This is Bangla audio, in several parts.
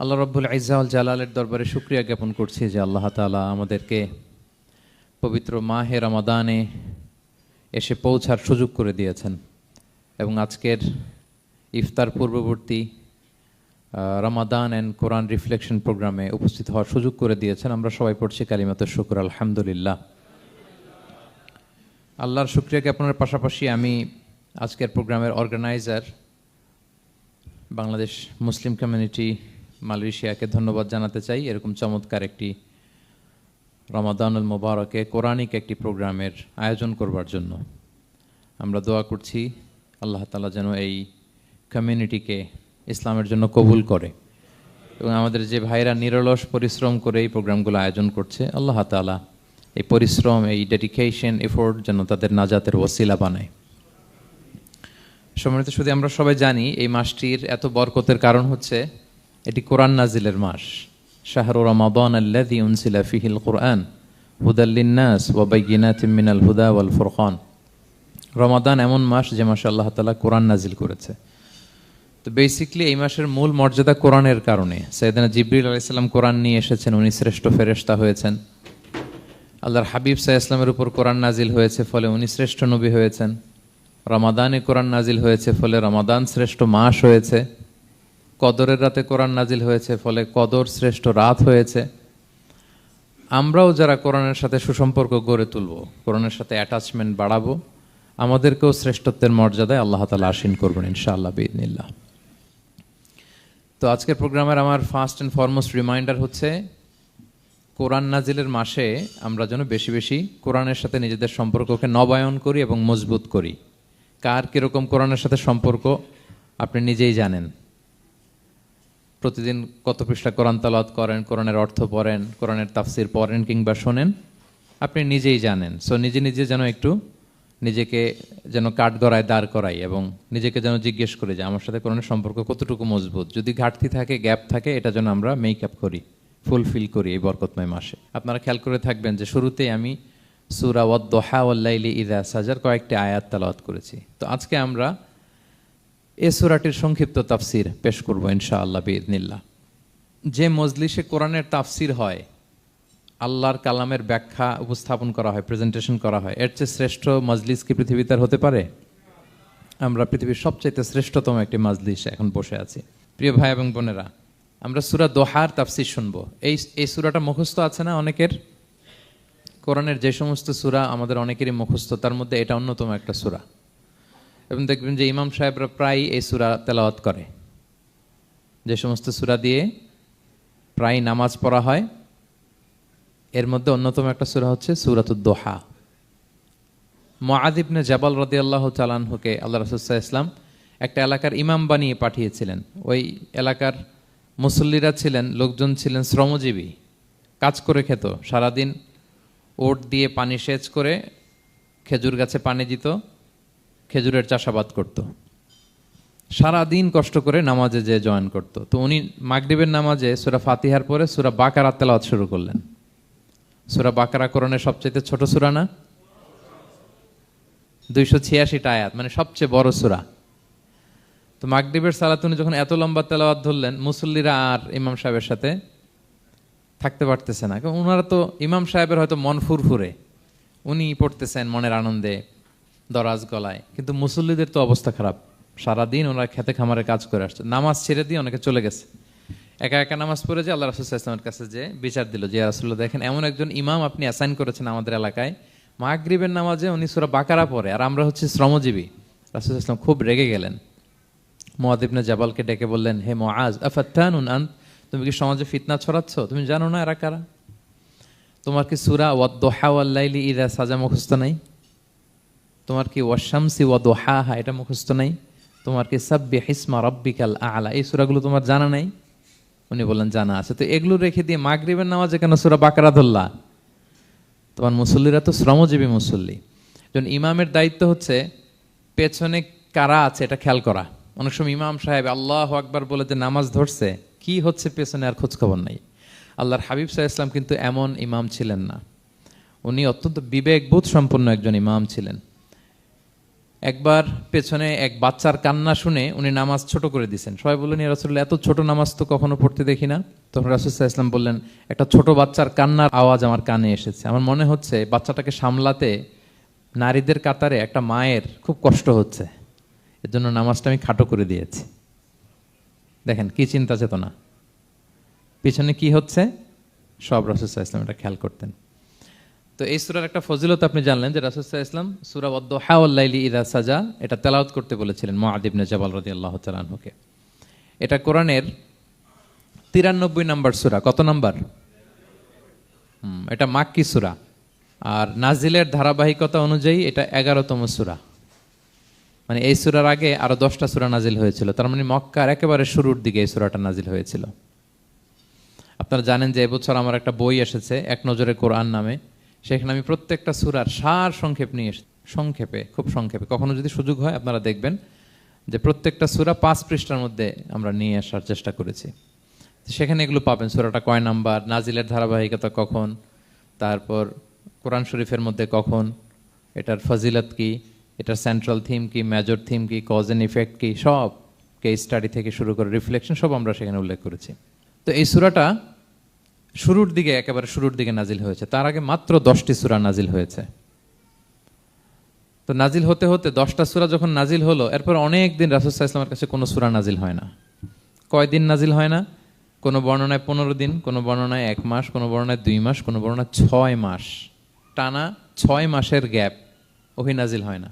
আল্লাহ রব্বুল ইজ্জা ওয়াল জালালের দরবারে শুকরিয়া জ্ঞাপন করছি যে আল্লাহ তাআলা আমাদেরকে পবিত্র মাহে রমাদানে এসে পৌঁছার সুযোগ করে দিয়েছেন এবং আজকের ইফতার পূর্ববর্তী রমাদান অ্যান্ড কোরআন রিফ্লেকশন প্রোগ্রামে উপস্থিত হওয়ার সুযোগ করে দিয়েছেন। আমরা সবাই পড়ছি কালিমাতুশ শুকর, আলহামদুলিল্লাহ। আল্লাহর শুকরিয়া জ্ঞাপনের পাশাপাশি আমি আজকের প্রোগ্রামের অর্গানাইজার বাংলাদেশ মুসলিম কমিউনিটি মালয়েশিয়াকে ধন্যবাদ জানাতে চাই এরকম চমৎকার একটি রমাদানুল মুবারকে কোরআনিক একটি প্রোগ্রামের আয়োজন করবার জন্য। আমরা দোয়া করছি আল্লাহ তাআলা যেন এই কমিউনিটিকে ইসলামের জন্য কবুল করে এবং আমাদের যে ভাইরা নিরলস পরিশ্রম করে এই প্রোগ্রামগুলো আয়োজন করছে, আল্লাহ তাআলা এই পরিশ্রম, এই ডেডিকেশন, এফোর্ট যেন তাদের নাজাতের ওসিলা বানায়। সম্মানিত শুধু আমরা সবাই জানি এই মাসটির এত বরকতের কারণ হচ্ছে এটি কোরআন নাজিলের মাস। শাহরু রমাদান আল্লাযী উনজিলা ফীহিল কুরআন হুদাল লিন-নাস ওয়া বাইয়িনাতিম মিনাল হুদা ওয়াল ফুরকান। রমাদান এমন মাস যে মাসে আল্লাহ তাআলা কোরআন নাজিল করেছে। তো বেসিক্যালি এই মাসের মূল মর্যাদা কোরআনের কারণে। সাইয়েদনা জিবরিল আলাইহিস সালাম কোরআন নিয়ে এসেছেন, উনি শ্রেষ্ঠ ফেরেশতা হয়েছেন। আল্লাহর হাবিব সাল্লাল্লাহু আলাইহি ওয়াসাল্লামের উপর কোরআন নাজিল হয়েছে, ফলে উনি শ্রেষ্ঠ নবী হয়েছেন। রমাদানে কোরআন নাজিল হয়েছে, ফলে রমাদান শ্রেষ্ঠ মাস হয়েছে। কদরের রাতে কোরআন নাজিল হয়েছে, ফলে কদর শ্রেষ্ঠ রাত হয়েছে। আমরাও যারা কোরআনের সাথে সুসম্পর্ক গড়ে তুলব, কোরআনের সাথে অ্যাটাচমেন্ট বাড়াবো, আমাদেরকেও শ্রেষ্ঠত্বের মর্যাদায় আল্লাহ তাআলা আসীন করবেন ইনশাআল্লাহ বিইذنিল্লাহ। তো আজকের প্রোগ্রামের আমার ফার্স্ট অ্যান্ড ফরমোস্ট রিমাইন্ডার হচ্ছে কোরআন নাজিলের মাসে আমরা যেন বেশি বেশি কোরআনের সাথে নিজেদের সম্পর্ককে নবায়ন করি এবং মজবুত করি। কার কীরকম কোরআনের সাথে সম্পর্ক আপনি নিজেই জানেন। প্রতিদিন কত পৃষ্ঠা কোরআন তেলাওয়াত করেন, কোরআনের অর্থ পড়েন, কোরআনের তাফসির পড়েন কিংবা শোনেন, আপনি নিজেই জানেন। সো নিজে নিজে যেন একটু নিজেকে যেন কাঠগড়ায় দাঁড় করাই এবং নিজেকে যেন জিজ্ঞেস করি যে আমার সাথে কোরআনের সম্পর্ক কতটুকু মজবুত। যদি ঘাটতি থাকে, গ্যাপ থাকে, এটা যেন আমরা মেক আপ করি, ফুলফিল করি এই বরকতময় মাসে। আপনারা খেয়াল করে থাকবেন যে শুরুতেই আমি সূরা ওয়াদ-দুহা ওয়াল-লাইলি ইযা সাজার কয়েকটি আয়াত তেলাওয়াত করেছি। তো আজকে আমরা এই সূরাটির সংক্ষিপ্ত তাফসির পেশ করব ইনশাআল্লাহ বিইذنিল্লাহ। যে মজলিসে কোরআনের তাফসির হয়, আল্লাহর কালামের ব্যাখ্যা উপস্থাপন করা হয়, প্রেজেন্টেশন করা হয়, এর চেয়ে শ্রেষ্ঠ মজলিস কি পৃথিবীতে আর হতে পারে? আমরা পৃথিবীর সবচাইতে শ্রেষ্ঠতম একটি মজলিসে এখন বসে আছি। প্রিয় ভাই এবং বোনেরা, আমরা সূরা দোহার তাফসির শুনবো। এই সূরাটা মুখস্থ আছে না অনেকের? কোরআনের যে সমস্ত সূরা আমাদের অনেকেরই মুখস্থ, তার মধ্যে এটা অন্যতম একটা সূরা। এবং দেখবেন যে ইমাম সাহেবরা প্রায় এই সূরা তেলাওয়াত করে। যে সমস্ত সূরা দিয়ে প্রায় নামাজ পড়া হয়, এর মধ্যে অন্যতম একটা সূরা হচ্ছে সূরাতুদ দোহা। মুআয ইবনে জাবাল রাদিয়াল্লাহু তাআলা আনহুকে আল্লাহ রাসূল সাল্লাল্লাহু আলাইহি ওয়াসাল্লাম একটা এলাকার ইমাম বানিয়ে পাঠিয়েছিলেন। ওই এলাকার মুসল্লিরা ছিলেন, লোকজন ছিলেন শ্রমজীবী, কাজ করে খেত। সারাদিন ওট দিয়ে পানি সেচ করে খেজুর গাছে পানি দিত, খেজুরের চাষাবাদ করত, সারাদিন কষ্ট করে নামাজে যে জয়েন করত। তো উনি মাগরিবের নামাজে সূরা ফাতিহার পরে সূরা বাকারা তেলাওয়াত শুরু করলেন। সূরা বাকারা কোরআনের সবচেয়ে ছোট সূরা না? 286টা আয়াত, মানে সবচেয়ে বড় সূরা। তো মাগরিবের সালাত উনি যখন এত লম্বা তেলাওয়াত ধরলেন, মুসল্লিরা আর ইমাম সাহেবের সাথে থাকতে পারতেছে না। কারণ ওনারা তো, ইমাম সাহেবের হয়তো মন ফুরফুরে, উনি পড়তেছেন মনের আনন্দে দরাজ গলায়, কিন্তু মুসল্লিদের তো অবস্থা খারাপ। সারাদিন ওনারা খেতে খামারে কাজ করে আসছে, নামাজ ছেড়ে দিয়ে অনেকে চলে গেছে। একা একা নামাজ পড়ে যে আল্লাহ রাসূল সাল্লাল্লাহু আলাইহি ওয়াসাল্লামের কাছে যে বিচার দিল যে ইয়া রাসূলুল্লাহ, দেখেন এমন একজন ইমাম আপনি অ্যাসাইন করেছেন আমাদের এলাকায়, মাগরিবের নামাজে উনি সূরা বাকারা পড়ে, আর আমরা হচ্ছে শ্রমজীবী। রাসূল সাল্লাল্লাহু আলাইহি ওয়াসাল্লাম খুব রেগে গেলেন। মুআয ইবনে জাবালকে ডেকে বললেন, হে মুআয, আফাত্তানুন আন্ত, তুমি কি সমাজে ফিতনা ছড়াচ্ছ? তুমি জানো না এরা কারা? তোমার কি সূরা ওয়াদ-দুহা ওয়াল-লাইলি ইযা সাজা মুখস্থ নাই? তোমার কি ওয়াশ-শামসি ওয়া-দুহাহা এটা মুখস্থ নাই? তোমার কি সাব্বিহ ইসমা রাব্বিকাল আ'লা এই সূরাগুলো তোমার জানা নাই? উনি বললেন জানা আছে। তো এগুলো রেখে দিয়ে মাগরিবের নামাজে কেন সূরা বাকারা ধরলা? তোমার মুসল্লিরা তো শ্রমজীবী মুসল্লি। যখন ইমামের দায়িত্ব হচ্ছে পেছনে কারা আছে এটা খেয়াল করা। অনেক সময় ইমাম সাহেব আল্লাহু আকবার বলে যে নামাজ ধরছে, কি হচ্ছে পেছনে আর খোঁজ খবর নাই। আল্লাহর হাবিব সাল্লাল্লাহু আলাইহি ওয়াসাল্লাম কিন্তু এমন ইমাম ছিলেন না, উনি অত্যন্ত বিবেকবোধ সম্পন্ন একজন ইমাম ছিলেন। একবার পেছনে এক বাচ্চার কান্না শুনে উনি নামাজ ছোট করে দিয়েছেন। সবাই বললেন, ইয়া রাসূলুল্লাহ, এত ছোট নামাজ তো কখনো পড়তে দেখি না। তখন রাসূল সাল্লাল্লাহু আলাইহি ওয়াসাল্লাম বললেন, একটা ছোট বাচ্চার কান্নার আওয়াজ আমার কানে এসেছে। আমার মনে হচ্ছে বাচ্চাটাকে সামলাতে নারীদের কাতারে একটা মায়ের খুব কষ্ট হচ্ছে, এর জন্য নামাজটা আমি খাটো করে দিয়েছি। দেখেন কি চিন্তা চেতনা, পিছনে কি হচ্ছে সব রাসূল সাল্লাল্লাহু আলাইহি ওয়াসাল্লাম এটা খেয়াল করতেন। তো এই সূরার একটা ফজিলত আপনি জানলেন যে রাসূল সাল্লাল্লাহু আলাইহি ওয়াসাল্লাম সূরা ওয়াদ-দুহা ওয়াল-লাইলি ইযা সাজা এটা তেলাওয়াত করতে বলেছিলেন মুআয ইবনে জাবাল রাদিয়াল্লাহু তাআলা আনহুকে। এটা কোরআনের 93 নম্বর সূরা। কত নাম্বার? এটা মাক্কি সূরা, আর নাজিলের ধারাবাহিকতা অনুযায়ী এটা 11তম সূরা। মানে এই সূরার আগে আরো 10টা সূরা নাজিল হয়েছিল, তার মানে মক্কার একেবারে শুরুর দিকে এই সূরাটা নাজিল হয়েছিল। আপনারা জানেন যে এবছর আমার একটা বই এসেছে এক নজরে কোরআন নামে, সেখানে আমি প্রত্যেকটা সূরার সার সংক্ষেপ নিয়ে সংক্ষেপে, খুব সংক্ষেপে, কখনো যদি সুযোগ হয় আপনারা দেখবেন যে প্রত্যেকটা সূরা 5 পৃষ্ঠার মধ্যে আমরা নিয়ে আসার চেষ্টা করেছি। সেখানে এগুলো পাবেন, সূরাটা কয় নাম্বার, নাজিলের ধারাবাহিকতা কখন, তারপর কোরআন শরীফের মধ্যে কখন, এটার ফজিলত কি, এটার সেন্ট্রাল থিম কি, মেজর থিম কি, কজ এন্ড ইফেক্ট কি, সব কেস স্টাডি থেকে শুরু করে রিফ্লেকশন সব আমরা সেখানে উল্লেখ করেছি। তো এই সূরাটা শুরুর দিকে, একেবারে শুরুর দিকে নাজিল হয়েছে। তার আগে মাত্র 10টি সূরা নাজিল হয়েছে। তো নাজিল হতে হতে 10টা সূরা যখন নাজিল হলো, এরপর অনেক দিন রাসূল সাল্লাল্লাহু আলাইহি ওয়াসাল্লামের কাছে কোনো সূরা নাজিল হয় না। কয়দিন নাজিল হয় না? কোনো বর্ণনায় 15 দিন, কোনো বর্ণনায় 1 মাস, কোনো বর্ণনায় 2 মাস, কোনো বর্ণনায় 6 মাস, টানা 6 মাসের গ্যাপ ওহী নাজিল হয় না।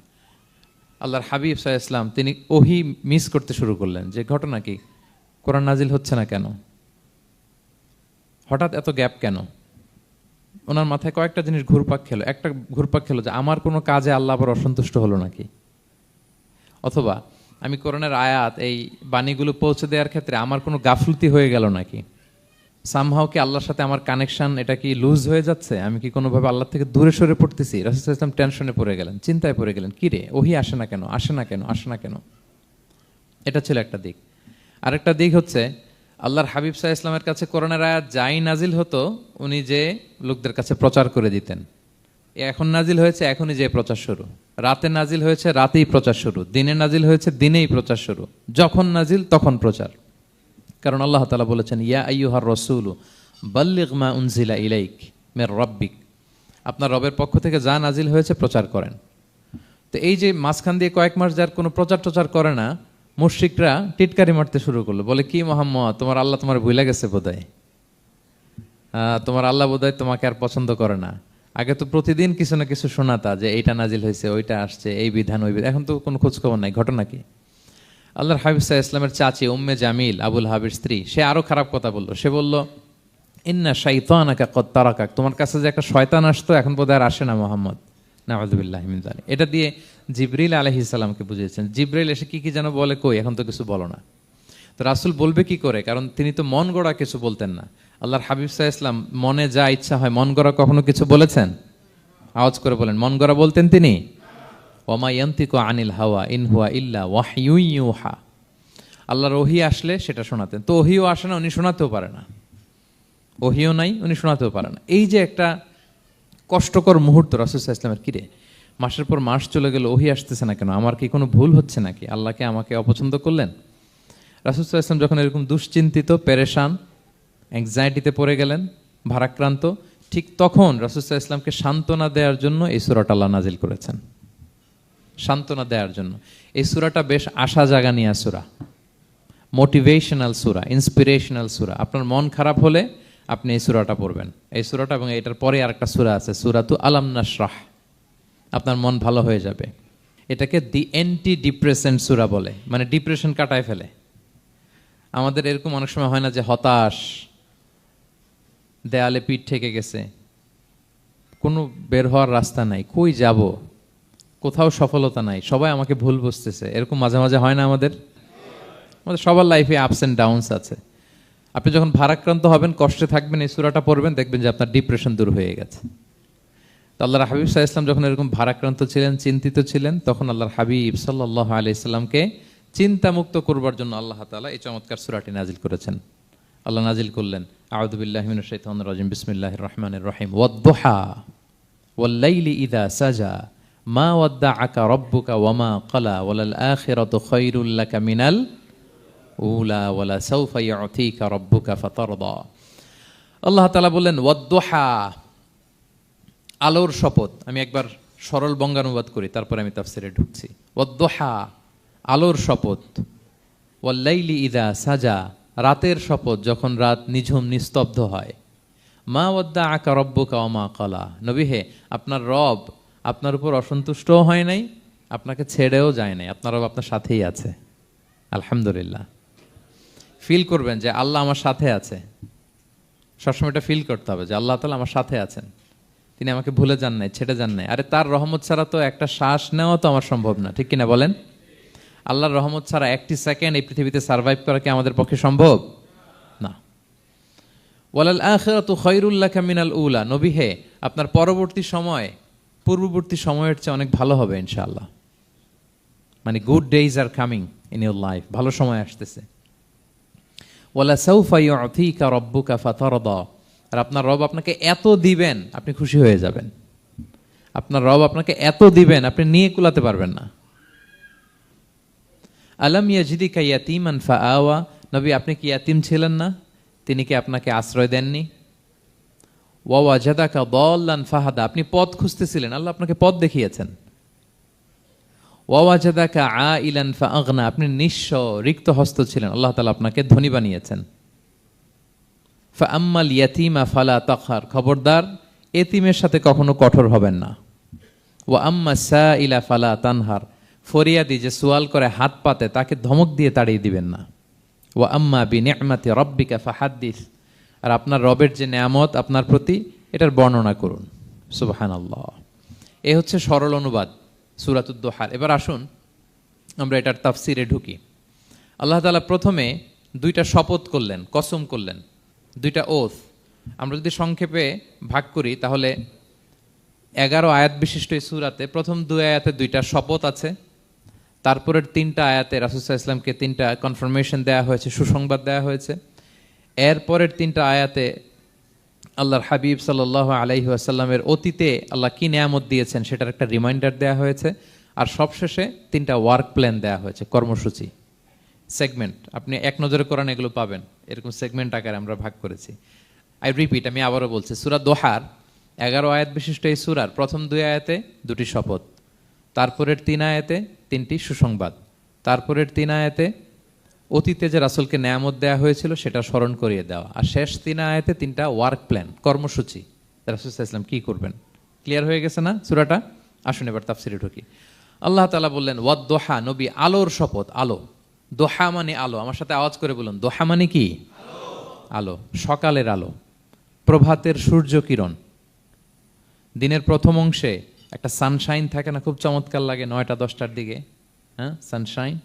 আল্লাহর হাবিব সাল্লাল্লাহু আলাইহি ওয়াসাল্লাম তিনি ওহী মিস করতে শুরু করলেন, যে ঘটনা কি, কোরআন নাজিল হচ্ছে না কেন, হঠাৎ এত গ্যাপ কেন? ওনার মাথায় কয়েকটা জিনিস ঘুরপাক খেলো। একটা ঘুরপাক খেলো যে আমার কোনো কাজে আল্লাহ আবার অসন্তুষ্ট হলো নাকি, অথবা আমি কোরআনের আয়াত এই বাণীগুলো পৌঁছে দেওয়ার ক্ষেত্রে আমার কোনো গাফলতি হয়ে গেল নাকি, সামহাও কি আল্লাহর সাথে আমার কানেকশন এটা কি লুজ হয়ে যাচ্ছে, আমি কি কোনোভাবে আল্লাহ থেকে দূরে সরে পড়তেছি। রাসূল সাল্লাল্লাহু আলাইহি ওয়াসাল্লাম টেনশনে পড়ে গেলেন, চিন্তায় পড়ে গেলেন, কি রে ওহী আসে না কেন, আসে না কেন, আসে না কেন। এটা ছিল একটা দিক। আরেকটা দিক হচ্ছে আল্লাহর হাবিব সাল্লাল্লাহু আলাইহি ওয়াসাল্লামের কাছে কোরআনের আয়াত যাই নাজিল হতো উনি যে লোকদের কাছে প্রচার করে দিতেন। এখন নাজিল হয়েছে এখনই যে প্রচার শুরু, রাতে নাজিল হয়েছে রাতেই প্রচার শুরু, দিনে নাজিল হয়েছে দিনেই প্রচার শুরু, যখন নাজিল তখন প্রচার। কারণ আল্লাহ তাআলা বলেছেন, ইয়া আইয়ুহার রাসূলু বাল্লিগ মা উনজিলা ইলাইক মির রাব্বিক, আপনার রবের পক্ষ থেকে যা নাজিল হয়েছে প্রচার করেন। তো এই যে মাঝখান দিয়ে কয়েক মাস যার কোনো প্রচার টচার করে না, মুশরিকরা টিটকারি মারতে শুরু করলো, বলে কি মুহাম্মদ, তোমার আল্লাহ তোমার ভুলে গেছে বোধহয়, তোমার আল্লাহ বোধহয় তোমাকে আর পছন্দ করে না। আগে তো প্রতিদিন কিছু না কিছু শোনাতা যে এইটা নাজিল হয়েছে, ওইটা আসছে, এই বিধান ওই বিধান, এখন তো কোনো খোঁজখবর নাই। ঘটনা কি? আল্লাহর হাবিব সাল্লাল্লাহু আলাইহি ওয়াসাল্লামের চাচি উম্মে জামিল, আবুল হাবির স্ত্রী, সে আরো খারাপ কথা বললো। সে বলল, ইন্না শাইতানাকা কদ তারাকাক, তোমার কাছে যে একটা শয়তান আসতো এখন বোধহয় আর আসে না মুহাম্মদ, নাউযুবিল্লাহি মিন যালিক। এটা দিয়ে জিবরিল আলাইহিস সালামকে বুঝিয়েছেন। জিবরিল এসে কি কি যেন বলে, কই এখন তো কিছু বলো না। তো রাসূল বলবে কি করে, কারণ তিনি তো মন গড়া কিছু বলতেন না। আল্লাহর হাবিব সাল্লাল্লাহু আলাইহি ওয়াসাল্লাম মনে যা ইচ্ছা হয় মন গড়া কখনো কিছু বলেছেন? আওয়াজ করে বলেন, মন গড়া বলতেন তিনি? ওমা ইয়ান্তিকু আনিল হাওয়া ইন হুয়া ইল্লা ওয়াহয়ুন ইউহা, আল্লাহর ওহী আসলে সেটা শোনাতেন। তো ওহীও আসে না, উনি শোনাতেও পারে না, ওহীও নাই, উনি শোনাতেও পারে না। এই যে একটা কষ্টকর মুহূর্ত রাসূল সাল্লাল্লাহু আলাইহি ওয়াসাল্লামের, কিরে মাসের পর মাস চলে গেল ওহী আসতেছে না কেন, আমার কি কোনো ভুল হচ্ছে নাকি, আল্লাহকে আমাকে অপছন্দ করলেন? রাসূল সাল্লাল্লাহু আলাইহি ওয়াসাল্লাম যখন এরকম দুশ্চিন্তিত, পেরেশান, অ্যাংজাইটিতে পড়ে গেলেন, ভারাক্রান্ত, ঠিক তখন রাসূল সাল্লাল্লাহু আলাইহি ওয়াসাল্লামকে সান্ত্বনা দেওয়ার জন্য এই সূরাটা আল্লাহ নাজিল করেছেন। সান্ত্বনা দেওয়ার জন্য এই সূরাটা বেশ আশা জাগানিয়া সূরা, মোটিভেশনাল সূরা, ইন্সপিরেশনাল সূরা। আপনার মন খারাপ হলে আপনি এই সূরাটা পড়বেন, এই সূরাটা, এবং এটার পরে আরেকটা সূরা আছে সূরাতু আলাম নাশরাহ, আপনার মন ভালো হয়ে যাবে। এটাকে দি অ্যান্টি ডিপ্রেসেন্ট সূরা বলে, মানে ডিপ্রেশন কাটায় ফেলে। আমাদের এরকম অনেক সময় হয় না যে হতাশ, দেয়ালে পিঠ ঠেকে গেছে, কোনো বের হওয়ার রাস্তা নাই, কই যাব, কোথাও সফলতা নাই, সবাই আমাকে ভুল বুঝতেছে, এরকম মাঝে মাঝে হয় না? আমাদের সবার লাইফে আপস অ্যান্ড ডাউনস আছে। আপনি যখন ভারাক্রান্ত হবেন, কষ্টে থাকবেন, এই সূরাটা পড়বেন, দেখবেন যে আপনার ডিপ্রেশন দূর হয়ে গেছে। তো আল্লাহর হাবিব সাল্লাল্লাহু আলাইহি ওয়াসাল্লাম যখন এরকম ভারাক্রান্ত ছিলেন, চিন্তিত ছিলেন, তখন আল্লাহর হাবিব সাল্লাল্লাহু আলাইহি ওয়াসাল্লামকে চিন্তামুক্ত করবার জন্য আল্লাহ তাআলা এই চমৎকার সূরাটি নাজিল করেছেন। আল্লাহ নাজিল করলেন, আউযু বিল্লাহি মিনাশ শাইতানির রাজিম, বিসমিল্লাহির রহমানির রহিম, ওয়াদ-দুহা ওয়াল-লাইলি ইযা সাজা মা ওয়াদ্দাআকা রাব্বুকা ওয়া মা ক্বালা ওয়ালাল আখিরাতু খায়রুল লাকা মিনাল উলা ওয়ালা সাওফা ইউতিকা রাব্বুকা ফাতারদা। আল্লাহ তাআলা বললেন ওয়াদ্দুহা, আলোর শপথ। আমি একবার সরল বঙ্গানুবাদ করি, তারপরে আমি তাফসিরে ঢুকছি। ওয়াদ্দুহা, আলোর শপথ। ওয়াল্লাইলি ইযা সাজা, রাতের শপথ, যখন রাত নিঝুম নিস্তব্ধ হয়। মা ওয়াদ্দাআকা রাব্বুকা ওয়া মা ক্বালা, নবী হে, আপনার রব আপনার উপর অসন্তুষ্টও হয় নাই, আপনাকে ছেড়েও যায় নাই, আপনার রব আপনার সাথেই আছে। আলহামদুলিল্লাহ। ফিল করবেন যে আল্লাহ আমার সাথে আছে। সবসময় এটা ফিল করতে হবে যে আল্লাহ তাআলা আমার সাথে আছেন, তিনি আমাকে ভুলে যান নাই, ছেড়ে যান নাই। আরে তার রহমত ছাড়া তো একটা শ্বাস নেওয়া তো আমার সম্ভব না, ঠিক কিনা বলেন? আল্লাহর রহমত ছাড়া একটি সেকেন্ড এই পৃথিবীতে সার্ভাইভ করা কি আমাদের পক্ষে সম্ভব না। ওয়ালাল আখিরাতু খায়রুল লাকা মিনাল উলা, নবী হে, আপনার পরবর্তী সময় পূর্ববর্তী সময়ের চেয়ে অনেক ভালো হবে ইনশাআল্লাহ। মানে good days are coming in your life, ভালো সময় আসতেছে। ওয়ালা সাওফা ইউতিকা রাব্বুকা ফাতারদা, আর আপনার রব আপনাকে এত দিবেন আপনি খুশি হয়ে যাবেন। আপনার রব আপনাকে এত দিবেন আপনি নিয়ে কুলাতে পারবেন না। আলাম ইয়াজিদিকা ইয়াতীমান ফাআওয়া, নবী আপনি কি ইয়াতীম ছিলেন না, তিনি কি আপনাকে আশ্রয় দেননি? ওয়া ওয়াজাদাকা দাল্লান ফাহাদা, আপনি পথ খুঁজতেছিলেন, আল্লাহ আপনাকে পথ দেখিয়েছেন। ওয়া ওয়াজাদাকা আইলান ফাআগনা, আপনি নিঃস্ব রিক্ত হস্ত ছিলেন, আল্লাহ তাআলা আপনাকে ধনী বানিয়েছেন। ফাআম্মাল ইয়াতীমা ফালা তাকহার, খবরদার এতিমের সাথে কখনো কঠোর হবেন না। ওয়া আম্মা সাইলা ফালা তানহার, ফরিয়াদি যে সোয়াল করে হাত পাতে তাকে ধমক দিয়ে তাড়িয়ে দিবেন না। ওয়া আম্মা বিনি'মাতি রাব্বিকা ফাহাদ্দিস, আর আপনার রবের যে নেয়ামত আপনার প্রতি, এটার বর্ণনা করুন। সুবহানাল্লাহ। এ হচ্ছে সরল অনুবাদ সূরাতুদ দুহার। এবার আসুন আমরা এটার তাফসিরে ঢুকি। আল্লাহ তাআলা প্রথমে দুইটা শপথ করলেন, কসম করলেন, দুইটা ওথ। আমরা যদি সংক্ষেপে ভাগ করি তাহলে 11 আয়াত বিশিষ্ট এই সূরাতে প্রথম 2 আয়াতে দুইটা শপথ আছে, তারপরের 3টা আয়াতে রাসূল সাল্লাল্লাহু আলাইহি ওয়াসাল্লামকে 3টা কনফার্মেশন দেওয়া হয়েছে, সুসংবাদ দেওয়া হয়েছে। এরপরের 3টা আয়াতে আল্লাহর হাবিব সাল্লাল্লাহু আলাইহি ওয়াসাল্লামের অতীতে আল্লাহ কি নেয়ামত দিয়েছেন সেটার একটা রিমাইন্ডার দেওয়া হয়েছে। আর সবশেষে 3টা ওয়ার্ক প্ল্যান দেওয়া হয়েছে, কর্মসূচি, সেগমেন্ট। আপনি এক নজরে কোরআন এগুলো পাবেন, এরকম সেগমেন্ট আকারে আমরা ভাগ করেছি। আই রিপিট, আমি আবারও বলছি, সূরা দোহার 11 আয়াত বিশিষ্ট এই সূরার প্রথম 2 আয়াতে 2টি শপথ, তারপরের 3 আয়াতে 3টি সুসংবাদ, তারপরের 3 আয়াতে অতীতে যে রাসূলকে নেয়ামত দেওয়া হয়েছিল সেটা স্মরণ করিয়ে দেওয়া, আর শেষ 3 আয়াতে 3টা ওয়ার্ক প্ল্যান, কর্মসূচি, রাসূল সাল্লাল্লাহু আলাইহি ওয়াসাল্লাম কি করবেন। ক্লিয়ার হয়ে গেছে না সূরাটা? আসুন এবার তাফসিরে ঢুকি। আল্লাহ তাআলা বললেন ওয়াদ-দোহা, নবী আলোর শপথ। আলো, দোহা মানে আলো। আমার সাথে আওয়াজ করে বলুন, দোহা মানে কি? আলো, সকালের আলো, প্রভাতের সূর্য কিরণ। দিনের প্রথম অংশে একটা সানশাইন থাকে না, খুব চমৎকার লাগে 9টা 10টার দিকে, হ্যাঁ, সানশাইন।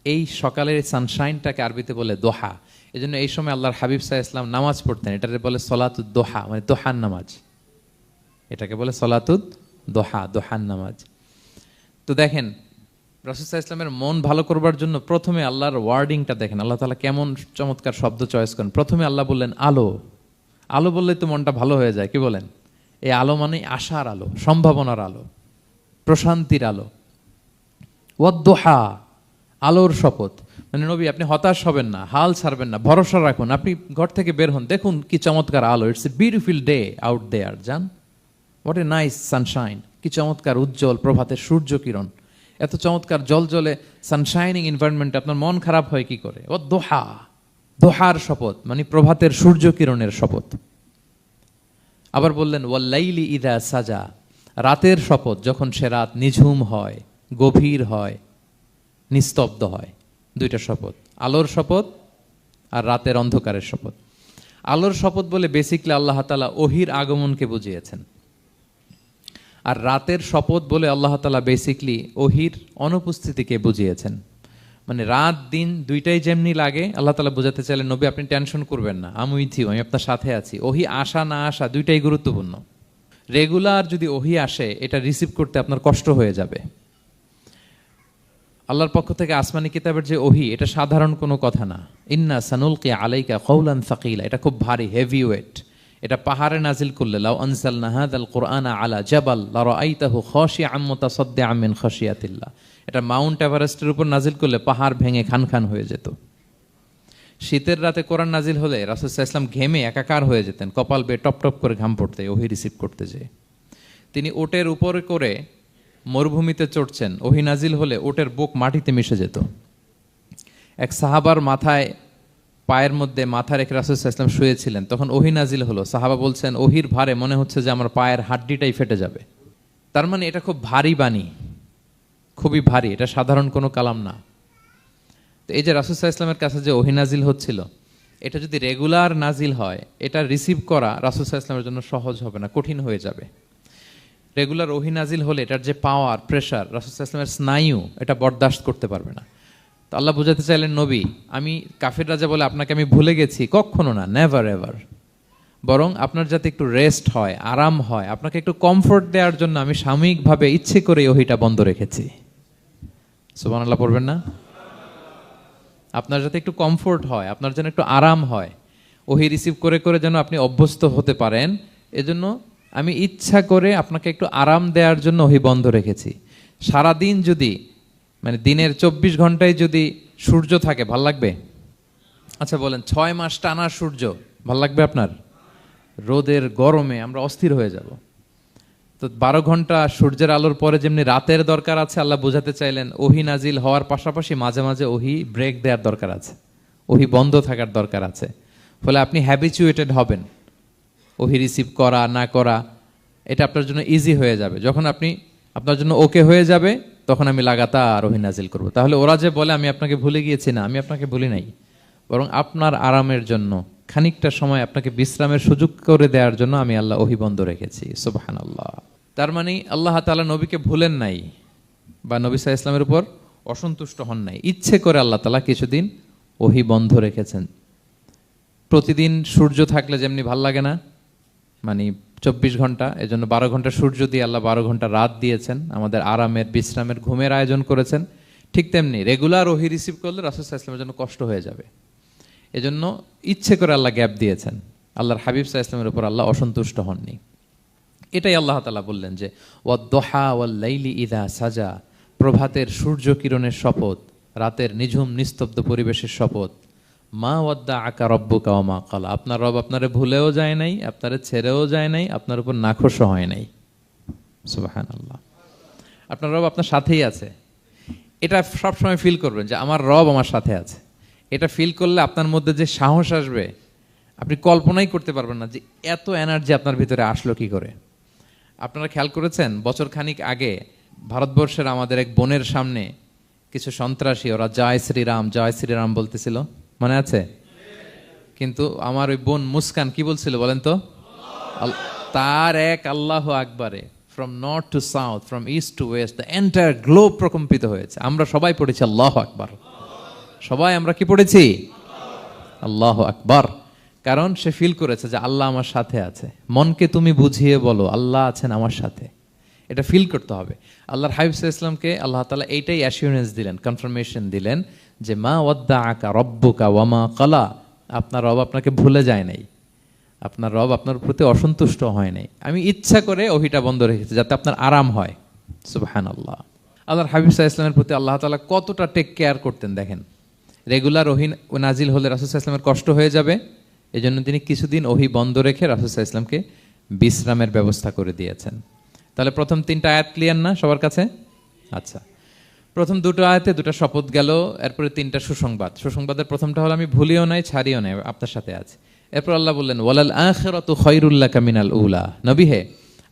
এই সকালের সানশাইনটাকে আরবিতে বলে দোহা। এই জন্য এই সময় আল্লাহর হাবিব সাল্লাল্লাহু আলাইহি ওয়াসাল্লাম নামাজ পড়তেন, এটাকে বলে সলাতুদ দোহা, মানে দোহার নামাজ। এটাকে বলে সলাতুদ দোহা, দোহার নামাজ। তো দেখেন রাসূল সাল্লাল্লাহু আলাইহি ওয়াসাল্লামের মন ভালো করবার জন্য প্রথমে আল্লাহর ওয়ার্ডিংটা দেখেন, আল্লাহ তাআলা কেমন চমৎকার শব্দ চয়েস করেন। প্রথমে আল্লাহ বললেন আলো। আলো বললেই তো মনটা ভালো হয়ে যায়, কি বলেন? এই আলো মানে আশার আলো, সম্ভাবনার আলো, প্রশান্তির আলো। ওয়াদ-দোহা, আলোর শপথ। মানে নবী আপনি হতাশ হবেন না, হাল ছাড়বেন না, ভরসা রাখুন। আপনি ঘর থেকে বের হন, দেখুন কি চমৎকার আলো। It's a beautiful day out there, জান, হোয়াট এ নাইস সানশাইন। কি চমৎকার উজ্জ্বল প্রভাতের সূর্য কিরণ। এত চমৎকার জলজলে সানশাইনিং এনভায়রনমেন্টে আপনার মন খারাপ হয় কি করে? ওয়াদ-দোহা, দোহার শপথ মানে প্রভাতের সূর্য কিরণের শপথ। আবার বললেন ওয়াল্লাইলি ইযা সাজা, রাতের শপথ, যখন সে রাত নিঝুম হয়, গভীর হয়, নিস্তব্ধ হয়। 2টা শপথ, আলোর শপথ আর রাতের অন্ধকারের শপথ। আলোর শপথ বলে বেসিকলি আল্লাহ তাআলা ওহির আগমনকে বুঝিয়েছেন, আর রাতের শপথ বলে আল্লাহ তাআলা বেসিকলি ওহির অনুপস্থিতিকে বুঝিয়েছেন। মানে রাত দিন দুইটাই যেমনি লাগে, আল্লাহ তাআলা বোঝাতে চাইলেন নবী আপনি টেনশন করবেন না, আমি উইথ ইউ, আমি আপনার সাথে আছি। ওহি আসা না আসা দুইটাই গুরুত্বপূর্ণ। রেগুলার যদি ওহি আসে এটা রিসিভ করতে আপনার কষ্ট হয়ে যাবে। আল্লাহর পক্ষ থেকে আসমানি কিতাবের যে ওহি, এটা সাধারণ কোনো কথা না। ইন্না সানুলকি আলাইকা কওলান সাকিলা, এটা খুব ভারী, হেভি ওয়েট। এটা পাহাড়ে নাজিল করলে, লাউ আনজালনা হাযাল কুরআনা আলা জাবাল লারাআইতাহু খাশিআম মুতাসাদ্দিআম মিন খাশিয়াতিল্লাহ, এটা মাউন্ট এভারেস্টের উপর নাজিল করলে পাহাড় ভেঙে খান খান হয়ে যেত। শীতের রাতে কোরআন নাজিল হলে রাসূল সাল্লাল্লাহু আলাইহি ওয়াসাল্লাম ঘেমে একাকার হয়ে যেতেন, কপাল বেয়ে টপ টপ করে ঘাম পড়তে ওহী রিসিভ করতে যেয়ে। তিনি ওটের উপরে করে মরুভূমিতে চড়ছেন, ওহী নাজিল হলে ওটের বুক মাটিতে মিশে যেত। এক সাহাবার মাথায় পায়ের মধ্যে মাথা রেখে রাসূল সাল্লাল্লাহু আলাইহি ওয়াসাল্লাম শুয়েছিলেন, তখন ওহী নাজিল হলো। সাহাবা বলছেন ওহীর ভারে মনে হচ্ছে যে আমার পায়ের হাড্ডিটাই ফেটে যাবে। তার মানে এটা খুব ভারী বাণী, খুবই ভারী, এটা সাধারণ কোনো কালাম না। তো এই যে রাসূল সাল্লাল্লাহু আলাইহি ওয়াসাল্লামের কাছে যে ওহী নাজিল হচ্ছিল, এটা যদি রেগুলার নাজিল হয়, এটা রিসিভ করা রাসূল সাল্লাল্লাহু আলাইহি ওয়াসাল্লামের জন্য সহজ হবে না, কঠিন হয়ে যাবে। রেগুলার ওহী নাজিল হলে এটার যে পাওয়ার, প্রেশার, রাসূল সাল্লাল্লাহু আলাইহি ওয়াসাল্লামের স্নায়ু এটা বরদাস্ত করতে পারবে না। তো আল্লাহ বোঝাতে চাইলেন, নবী, আমি কাফির রাজা বলে আপনাকে আমি ভুলে গেছি, কখনো না, নেভার এভার। বরং আপনার যাতে একটু রেস্ট হয়, আরাম হয়, আপনাকে একটু কমফোর্ট দেওয়ার জন্য আমি সাময়িকভাবে ইচ্ছে করে ওহীটা বন্ধ রেখেছি। সুবহানাল্লাহ পড়বেন না? আপনার যাতে একটু কমফোর্ট হয়, আপনার যেন একটু আরাম হয়, ওহী রিসিভ করে করে যেন আপনি অভ্যস্ত হতে পারেন, এজন্য আমি ইচ্ছা করে আপনাকে একটু আরাম দেওয়ার জন্য ওহী বন্ধ রেখেছি। সারাদিন যদি, মানে দিনের 24 ঘন্টায় যদি সূর্য থাকে, ভাল লাগবে? আচ্ছা বলেন, 6 মাস টানা সূর্য ভাল লাগবে আপনার? রোদের গরমে আমরা অস্থির হয়ে যাব। তো 12 ঘন্টা সূর্যের আলোর পরে যেমনি রাতের দরকার আছে, আল্লাহ বোঝাতে চাইলেন ওহী নাজিল হওয়ার পাশাপাশি মাঝে মাঝে ওহী ব্রেক দেওয়ার দরকার আছে, ওহী বন্ধ থাকার দরকার আছে। ফলে আপনি হ্যাবিচুয়েটেড হবেন, ওহী রিসিভ করা না করা এটা আপনার জন্য ইজি হয়ে যাবে। যখন আপনি আপনার জন্য ওকে হয়ে যাবে, তখন আমি লাগাতার ওহী নাজিল করব। তাহলে ওরা যে বলে আমি আপনাকে ভুলে গিয়েছি, না, আমি আপনাকে ভুলি নাই, বরং আপনার আরামের জন্য খানিকটা সময় আপনাকে বিশ্রামের সুযোগ করে দেওয়ার জন্য আমি আল্লাহ ওহী বন্ধ রেখেছি। সুবহানাল্লাহ। তার মানে আল্লাহ তাআলা নবীকে ভুলেন নাই বা নবী সাল্লাল্লাহু আলাইহি ওয়াসাল্লামের উপর অসন্তুষ্ট হন নাই, ইচ্ছে করে আল্লাহ তাআলা কিছুদিন ওহী বন্ধ রেখেছেন। প্রতিদিন সূর্য থাকলে যেমনি ভাল লাগে না, মানে 24 ঘন্টা, এজন্য 12 ঘন্টা সূর্য দিয়ে আল্লাহ 12 ঘন্টা রাত দিয়েছেন, আমাদের আরামের, বিশ্রামের, ঘুমের আয়োজন করেছেন। ঠিক তেমনি রেগুলার ওহী রিসিভ করলে রাসূল সাল্লাল্লাহু আলাইহি ওয়াসাল্লামের জন্য কষ্ট হয়ে যাবে, এজন্য ইচ্ছে করে আল্লাহ গ্যাপ দিয়েছেন। আল্লাহর হাবিব সাল্লাল্লাহু আলাইহি ওয়াসাল্লামের উপর আল্লাহ অসন্তুষ্ট হননি। এটাই আল্লাহ তাআলা বললেন যে ওয়াদ-দুহা ওয়াল-লাইলি ইযা সাজা, প্রভাতের সূর্য কিরণের শপথ, রাতের নিঝুম নিস্তব্ধ পরিবেশের শপথ। মা ওয়াদ্দাআকা রাব্বুকা ওয়া মা ক্বালা, আপনার রব আপনারে ভুলেও যায় নাই, আপনারে ছেড়েও যায় নাই, আপনার উপর নাখোশও হয় নাই। সুবহানাল্লাহ। আপনার রব আপনার সাথেই আছে, এটা সবসময় ফিল করবেন যে আমার রব আমার সাথে আছে। এটা ফিল করলে আপনার মধ্যে যে সাহস আসবে, আপনি কল্পনাই করতে পারবেন না যে এত এনার্জি আপনার ভিতরে আসলো কি করে। আপনারা খেয়াল করেছেন, বছর খানিক আগে ভারতবর্ষের আমাদের এক বোনের সামনে কিছু সন্ত্রাসী, ওরা জয় শ্রীরাম জয় শ্রীরাম বলতেছিল, মনে আছে? কিন্তু আমার ওই বোন মুস্কান কি বলছিল বলেন তো? তার এক আল্লাহু আকবারে from north to south, from east to west, the entire globe প্রকম্পিত হয়েছে। আমরা সবাই পড়েছি আল্লাহু আকবার, সবাই আমরা কি পড়েছি? আল্লাহু আকবার। কারণ সে ফিল করেছে যে আল্লাহ আমার সাথে আছে। মনকে তুমি বুঝিয়ে বলো আল্লাহ আছেন আমার সাথে, এটা ফিল করতে হবে। আল্লাহর হাবিব সাল্লাল্লাহু আলাইহি ওয়াসাল্লামকে আল্লাহ তাআলা এইটাই অ্যাসিউরেন্স দিলেন, কনফার্মেশন দিলেন যে মা ওয়াদ্দাআকা রাব্বুকা ওয়া মা ক্বালা, আপনার রব আপনাকে ভুলে যায় নাই, আপনার রব আপনার প্রতি অসন্তুষ্ট হয় নাই। আমি ইচ্ছা করে ওহীটা বন্ধ রেখেছি যাতে আপনার আরাম হয়। সুবহানাল্লাহ। আল্লাহর হাবিব সাল্লাল্লাহু আলাইহি ওয়াসাল্লামের প্রতি আল্লাহ তাআলা কতটা টেক কেয়ার করতেন দেখেন। রেগুলার ওহী নাজিল হলে রাসূল সাল্লাল্লাহু আলাইহি ওয়াসাল্লামের কষ্ট হয়ে যাবে, এজন্য তিনি কিছুদিন ওহী বন্ধ রেখে রাসূল সাল্লাল্লাহু আলাইহি ওয়াসাল্লামকে বিশ্রামের ব্যবস্থা করে দিয়েছেন। তাহলে প্রথম 3টা আয়াত ক্লিয়ার না সবার কাছে? আচ্ছা, প্রথম 2টো আয়াতে 2টা শপথ গেল, এরপরে 3টা সুসংবাদ। সুসংবাদের প্রথমটা হলো আমি ভুলিও নাই, ছাড়িও নাই, আপনার সাথে আছে। এরপর আল্লাহ বললেন ওয়ালাল আখিরাতু খায়রুল লাকা মিনাল উলা, নবী হে,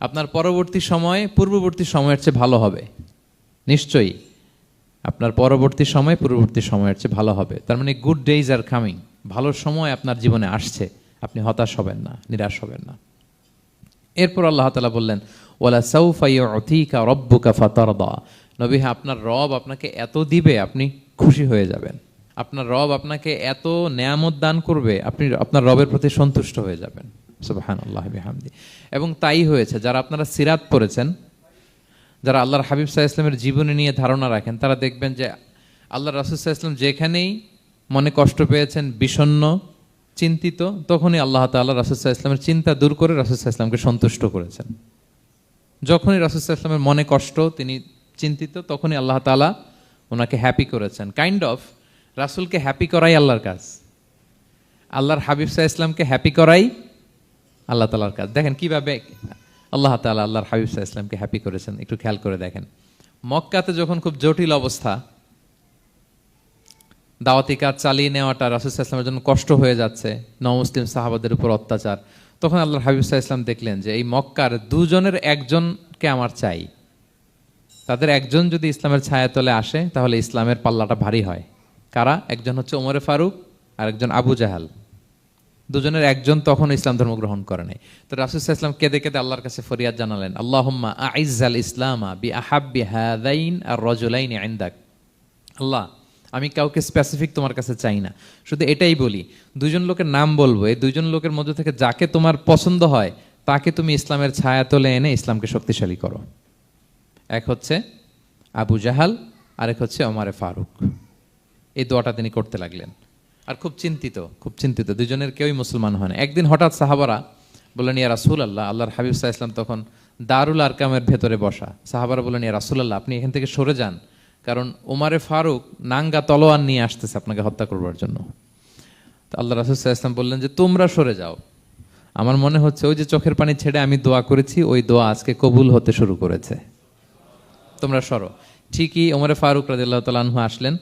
আপনার পরবর্তী সময় পূর্ববর্তী সময়ের চেয়ে ভালো হবে। নিশ্চয়ই আপনার পরবর্তী সময় পূর্ববর্তী সময়ের চেয়ে ভালো হবে। তার মানে গুড ডেইজ আর কামিং, ভালো সময় আপনার জীবনে আসছে, আপনি হতাশ হবেন না, নিরাশ হবেন না। এরপর আল্লাহ তাআলা বললেন ওয়ালা সাউফা ইউতিকা রাব্বুকা ফাতারদা, নবী হ্যাঁ, আপনার রব আপনাকে এত দিবে আপনি খুশি হয়ে যাবেন, আপনার রব আপনাকে এত নেয়ামত দান করবে আপনি আপনার রবের প্রতি সন্তুষ্ট হয়ে যাবেন। সুবহানাল্লাহি বিহামদি। এবং তাই হয়েছে। যারা আপনারা সিরাত পড়েছেন, যারা আল্লাহর হাবিব সাল্লাল্লাহু আলাইহি ওয়াসাল্লামের জীবনী নিয়ে ধারণা রাখেন, তারা দেখবেন যে আল্লাহর রাসূল সাল্লাল্লাহু আলাইহি ওয়াসাল্লাম যেখানেই মনে কষ্ট পেয়েছেন, বিষণ্ণ, চিন্তিত, তখনই আল্লাহ তাআলা রাসূল সাল্লাল্লাহু আলাইহি ওয়াসাল্লামের চিন্তা দূর করে রাসূল সাল্লাল্লাহু আলাইহি ওয়াসাল্লামকে সন্তুষ্ট করেছেন। যখনই রাসূল সাল্লাল্লাহু আলাইহি ওয়াসাল্লামের মনে কষ্ট, তিনি চিন্তিত, তখনই আল্লাহ তাআলা ওনাকে হ্যাপি করেছেন। কাইন্ড অফ রাসূলকে হ্যাপি করাই আল্লাহর কাজ, আল্লাহর হাবিব সাল্লাল্লাহু আলাইহি ওয়াসাল্লামকে হ্যাপি করাই আল্লাহ তাআলার কাজ। দেখেন কিভাবে আল্লাহ তাআলা আল্লাহর হাবিব সাল্লাল্লাহু আলাইহি ওয়াসাল্লামকে হ্যাপি করেছেন, একটু খেয়াল করে দেখেন। মক্কাতে যখন খুব জটিল অবস্থা, দাওয়াতি কাজ চালিয়ে নেওয়াটা রাসূল সাল্লাল্লাহু আলাইহি ওয়াসাল্লামের জন্য কষ্ট হয়ে যাচ্ছে, নমুসলিম সাহাবাদের উপর অত্যাচার, তখন আল্লাহর হাবিব সাল্লাল্লাহু আলাইহি ওয়াসাল্লাম দেখলেন যে এই মক্কার দুজনের একজনকে আমার চাই। তাদের একজন যদি ইসলামের ছায়াতলে আসে তাহলে ইসলামের পাল্লাটা ভারী হয়। কারা? একজন হচ্ছে ওমরে ফারুক আর একজন আবু জাহাল। দুজনের একজন তখন ইসলাম ধর্ম গ্রহণ করে নাই। তো রাসূল সাল্লাল্লাহু আলাইহি ওয়াসাল্লাম কেঁদে কেঁদে আল্লাহর কাছে ফরিয়াদ জানালেন, আল্লাহুম্মা আইজ্জাল ইসলামা বিআহাব্বি হাযাইন আর-রাজুলাইনি ইনদাক। আল্লাহ, আমি কাউকে স্পেসিফিক তোমার কাছে চাই না, শুধু এটাই বলি, দুজন লোকের নাম বলবো, এই দুজন লোকের মধ্যে থেকে যাকে তোমার পছন্দ হয় তাকে তুমি ইসলামের ছায়াতলে এনে ইসলামকে শক্তিশালী করো। এক হচ্ছে আবু জাহাল, আরেক হচ্ছে ওমরে ফারুক। এই দোয়াটা তিনি করতে লাগলেন, আর খুব চিন্তিত, দুজনের কেউই মুসলমান হয় না। একদিন হঠাৎ সাহাবারা বললেন, ইয়া রাসূলুল্লাহ, আল্লাহর হাবিব সাল্লাল্লাহু আলাইহি ওয়াসাল্লাম তখন দারুল আরকামের ভেতরে বসা। সাহাবারা বললেন, ইয়া রাসূলুল্লাহ, আপনি এখান থেকে সরে যান, কারণ ওমরে ফারুক নাঙ্গা তলোয়ার নিয়ে আসতেছে আপনাকে হত্যা করবার জন্য। তো আল্লাহ রাসূল সাল্লাল্লাহু আলাইহি ওয়াসাল্লাম বললেন যে তোমরা সরে যাও, আমার মনে হচ্ছে ওই যে চোখের পানি ছেড়ে আমি দোয়া করেছি, ওই দোয়া আজকে কবুল হতে শুরু করেছে, তোমরা সরো। ঠিকই ওমরে ফারুক রাদিয়াল্লাহু তাআলা আনহু আসলেন,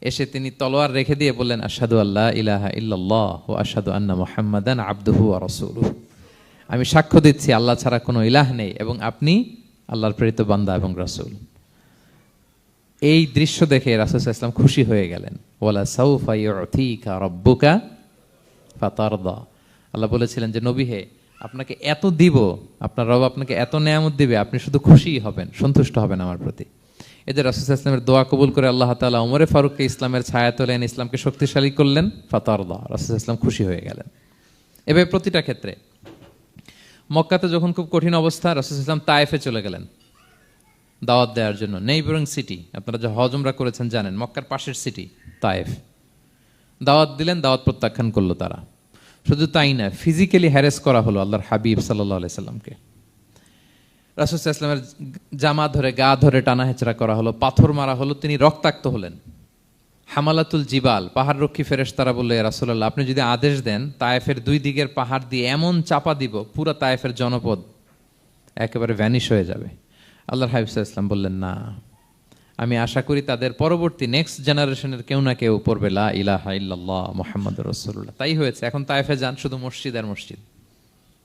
এসে তিনি তলোয়ার রেখে দিয়ে বললেন, আশহাদু আল্লা ইলাহা ইল্লাল্লাহ ওয়া আশহাদু আন্না মুহাম্মাদান আবদুহু ওয়া রাসূলুহু। আমি সাক্ষ্য দিচ্ছি আল্লাহ ছাড়া কোনো ইলাহ নেই এবং আপনি আল্লাহর প্রেরিত বান্দা এবং রাসূল। এই দৃশ্য দেখে রাসূল সাল্লাল্লাহু আলাইহি ওয়াসাল্লাম খুশি হয়ে গেলেন। ওয়ালা সাউফা ইউতিকা রাব্বুকা ফাতারদা। আল্লাহ বলেছিলেন যে নবী হে, আপনাকে এত দিব, আপনার রব আপনাকে এত নেয়ামত দিবে, আপনি শুধু খুশিই হবেন, সন্তুষ্ট হবেন আমার প্রতি। এদের রাসূল সাল্লাল্লাহু আলাইহি ওয়াসাল্লামের দোয়া কবুল করে আল্লাহ তাআলা ওমরে ফারুককে ইসলামের ছায়াতলে এনে ইসলামকে শক্তিশালী করলেন। ফাতারদা, রাসূল সাল্লাল্লাহু আলাইহি ওয়াসাল্লাম খুশি হয়ে গেলেন। এভাবে প্রতিটা ক্ষেত্রে। মক্কাতে যখন খুব কঠিন অবস্থা, রাসূল সাল্লাল্লাহু আলাইহি ওয়াসাল্লাম তায়েফে চলে গেলেন দাওয়াত দেওয়ার জন্য। নেইবারিং সিটি, আপনারা যে হজ উমরা করেছেন জানেন, মক্কার পাশের সিটি তায়েফ। দাওয়াত দিলেন, দাওয়াত প্রত্যাখ্যান করলো তারা। শুধু তাই না, ফিজিক্যালি হ্যারেস করা হলো আল্লাহর হাবিব সাল্লাল্লাহু আলাইহি সাল্লামকে। রাসূল সাল্লাল্লাহু আলাইহি ওয়াসাল্লামের জামা ধরে, গা ধরে টানা হেঁচড়া করা হলো, পাথর মারা হলো, তিনি রক্তাক্ত হলেন। হামালাতুল জিবাল, পাহাড় রক্ষী ফেরেশতারা বলল, ইয়া রাসূলুল্লাহ, আপনি যদি আদেশ দেন তায়েফের দুই দিকের পাহাড় দিয়ে এমন চাপা দিব, পুরো তায়েফের জনপদ একেবারে ভ্যানিশ হয়ে যাবে। আল্লাহর হাবিব সাল্লাল্লাহু আলাইহি ওয়াসাল্লাম বললেন, না, আমি আশা করি তাদের পরবর্তী নেক্সট জেনারেশনের কেউ না কেউ পড়বে লা ইলাহা ইল্লাল্লাহ মুহাম্মাদুর রাসূলুল্লাহ। তাই হয়েছে। এখন তায়েফে যান, শুধু মসজিদ আর মসজিদ,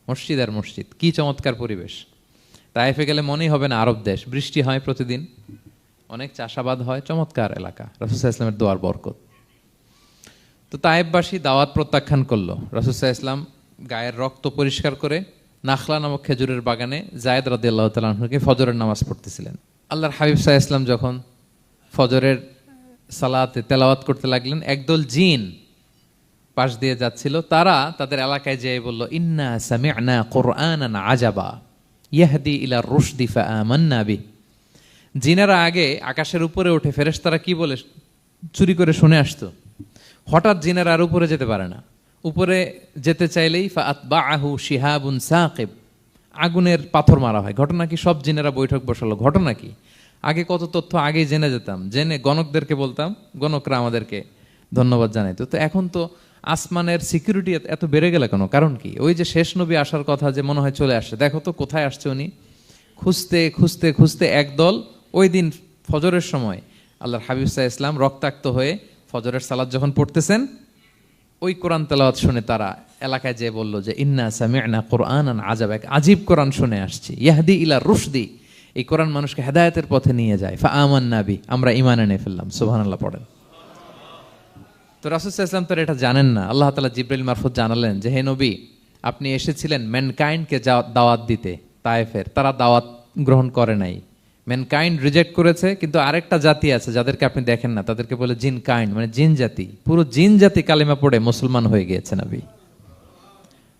মসজিদ আর মসজিদ। কি চমৎকার পরিবেশ! তায়েফে গেলে মনেই হবে না আরব দেশ। বৃষ্টি হয় প্রতিদিন, অনেক চাষাবাদ হয়, চমৎকার এলাকা। রাসূল সাল্লাল্লাহু আলাইহি ওয়াসাল্লামের দোয়ার বরকত। তো তায়েফবাসী দাওয়াত প্রত্যাখ্যান করলো। রাসূল সাল্লাল্লাহু আলাইহি ওয়াসাল্লাম গায়ের রক্ত পরিষ্কার করে নাখলা নামক খেজুরের বাগানে যায়েদ রাদিয়াল্লাহু তাআলা আনহুকে ফজরের নামাজ পড়তেছিলেন। আল্লাহর হাবিব সাল্লাল্লাহু আলাইহি ওয়াসাল্লাম যখন ফজরের সালাতে তেলাওয়াত করতে লাগলেন, একদল জিন পাশ দিয়ে যাচ্ছিল, তারা তাদের এলাকায় যেয়ে বলল, ইন্না সামি'না কুরআনান আজাবা ইয়াহদি ইলা রুশদি ফাআমান্না বিহি। জিনেরা আগে আকাশের উপরে উঠে ফেরেশতারা কি বলে চুরি করে শুনে আসতো। হঠাৎ জিনেরা আর উপরে যেতে পারে না, উপরে যেতে চাইলেই ফাআতবাআহু শিহাবুন সাকিব, আগুনের পাথর মারা হয়। ঘটনা কি? সব জিনেরা বৈঠক বসালো। ঘটনা কি? আগে কত তথ্য আগেই জেনে যেতাম, জেনে গণকদেরকে বলতাম, গণকরা আমাদেরকে ধন্যবাদ জানাইতো। তো এখন তো আসমানের সিকিউরিটি এত বেড়ে গেল কেন? কারণ কি? ওই যে শেষ নবী আসার কথা যে মনে হয় চলে আসছে, দেখো তো কোথায় আসছে উনি। খুঁজতে খুঁজতে খুঁজতে একদল ওই দিন ফজরের সময় আল্লাহর হাবিব সাল্লাল্লাহু আলাইহি ওয়াসাল্লাম রক্তাক্ত হয়ে ফজরের সালাত যখন পড়তেছেন, ওই কোরআন তেলাওয়াত শুনে তারা এলাকায় যেয়ে বলল যে ইন্না সামি'না কুরআনান আজাবা, এক আজীব কোরআন শুনে আসছি, ইয়াহদি ইলা রুশদি, এই কোরআন মানুষকে হেদায়েতের পথে নিয়ে যায়। ফাআমান্না বিহি, আমরা ঈমান এনে ফেললাম। সুবহানাল্লাহ পড়েন। তো রাসূল সাল্লাল্লাহু আলাইহি ওয়াসাল্লাম তো এটা জানেন না। আল্লাহ তাআলা জিবরাইল মারফত জানালেন যে হে নবী, আপনি এসেছিলেন ম্যানকাইন্ডকে দাওয়াত দিতে তায়েফের, তারা দাওয়াত গ্রহণ করে নাই, ম্যানকাইন্ড রিজেক্ট করেছে। কিন্তু আরেকটা জাতি আছে যাদেরকে আপনি দেখেন না, তাদেরকে বলে জিন কাইন্ড, মানে জিন জাতি। পুরো জিন জাতি কালিমা পড়ে মুসলমান হয়ে গিয়েছে নবী।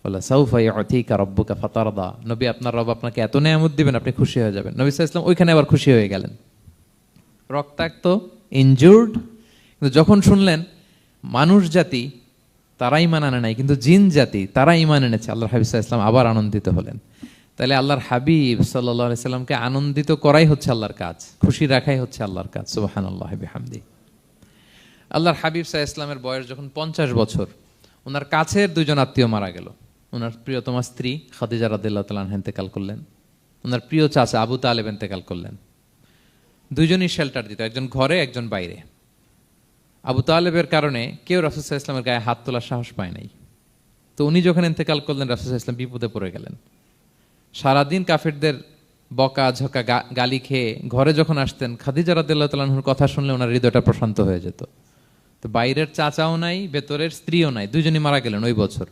বলে সাউফা ইউতিকা রাব্বুকা ফাতারদা, নবী আপনার রব আপনাকে এত নেয়ামত দিবেন আপনি খুশি হয়ে যাবেন। নবী সাল্লাল্লাহু আলাইহি ওয়াসাল্লাম ওইখানে আবার খুশি হয়ে গেলেন, রক্তাক্ত, ইনজুর্ড। কিন্তু যখন শুনলেন মানুষ জাতি তারা ঈমান আনে নাই, কিন্তু জিন জাতি তারা ঈমান এনেছে। আল্লাহর হাবিব সাল্লাল্লাহু আলাইহি ওয়াসাল্লাম আবার আনন্দিত হলেন। তাহলে আল্লাহর হাবিব সাল্লাল্লাহু আলাইহি সাল্লামকে আনন্দিত করাই হচ্ছে আল্লাহর কাজ, খুশি রাখাই হচ্ছে আল্লাহর কাজ। সুবহানাল্লাহি বিহামদি। আল্লাহর হাবিব সাল্লাল্লাহু আলাইহি ওয়াসাল্লামের বয়স যখন 50 বছর, ওনার কাছের দুজন আত্মীয় মারা গেল। ওনার প্রিয়তমা স্ত্রী খাদিজা রাদিয়াল্লাহু তাআলা আনহা ইন্তেকাল করলেন, ওনার প্রিয় চাচা আবু তালেব ইন্তেকাল করলেন। দুইজনই শেল্টার দিত, একজন ঘরে একজন বাইরে। আবু তালেবের কারণে কেউ রাসূল সাল্লাল্লাহু আলাইহি ওয়াসাল্লামের গায়ে হাত তোলার সাহস পায় নাই। তো উনি যখন ইন্তেকাল করলেন, রাসূল সাল্লাল্লাহু আলাইহি ওয়াসাল্লাম বিপদে পড়ে গেলেন। সারাদিন কাফেরদের বকা ঝকা গালি খেয়ে ঘরে যখন আসতেন, খাদিজা রাদিয়াল্লাহু তাআলা আনহার কথা শুনলে ওনার হৃদয়টা প্রশান্ত হয়ে যেত। তো বাইরের চাচাও নাই, ভেতরের স্ত্রীও নাই, দুইজনই মারা গেলেন ওই বছর।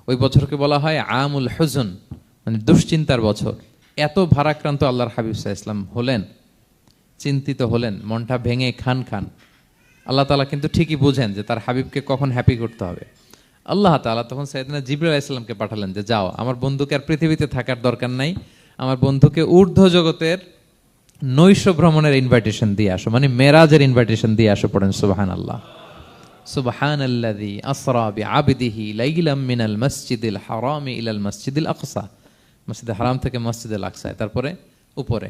ওই বছরকে বলা হয় আমুল হুজন, মানে দুশ্চিন্তার বছর। এত ভারাক্রান্ত আল্লাহর হাবিব সাল্লাল্লাহু আলাইহি ওয়াসাল্লাম হলেন, চিন্তিত হলেন, মনটা ভেঙে খান খান। আল্লাহ তাআলা কিন্তু ঠিকই বুঝেন যে তার হাবিবকে কখন হ্যাপি করতে হবে। আল্লাহ তাআলা তখন সাইয়েদনা জিবরাইল আলাইহিস সালামকে পাঠালেন যে যাও, আমার বন্ধুকে আর পৃথিবীতে থাকার দরকার নাই, আমার বন্ধুকে ঊর্ধ্ব জগতের নৈশ ভ্রমণের ইনভাইটেশন দিয়ে আসো, মানে মেরাজের ইনভাইটেশন দিয়ে আসো। পড়েন সুবহানাল্লাহ। সুবহানাল্লাযী আসরা বিআবদিহি লাইলাম মিনাল মাসজিদিল হারামি ইলাল মাসজিদিল আকসা, মসজিদুল হারাম থেকে মসজিদুল আকসা, তারপরে উপরে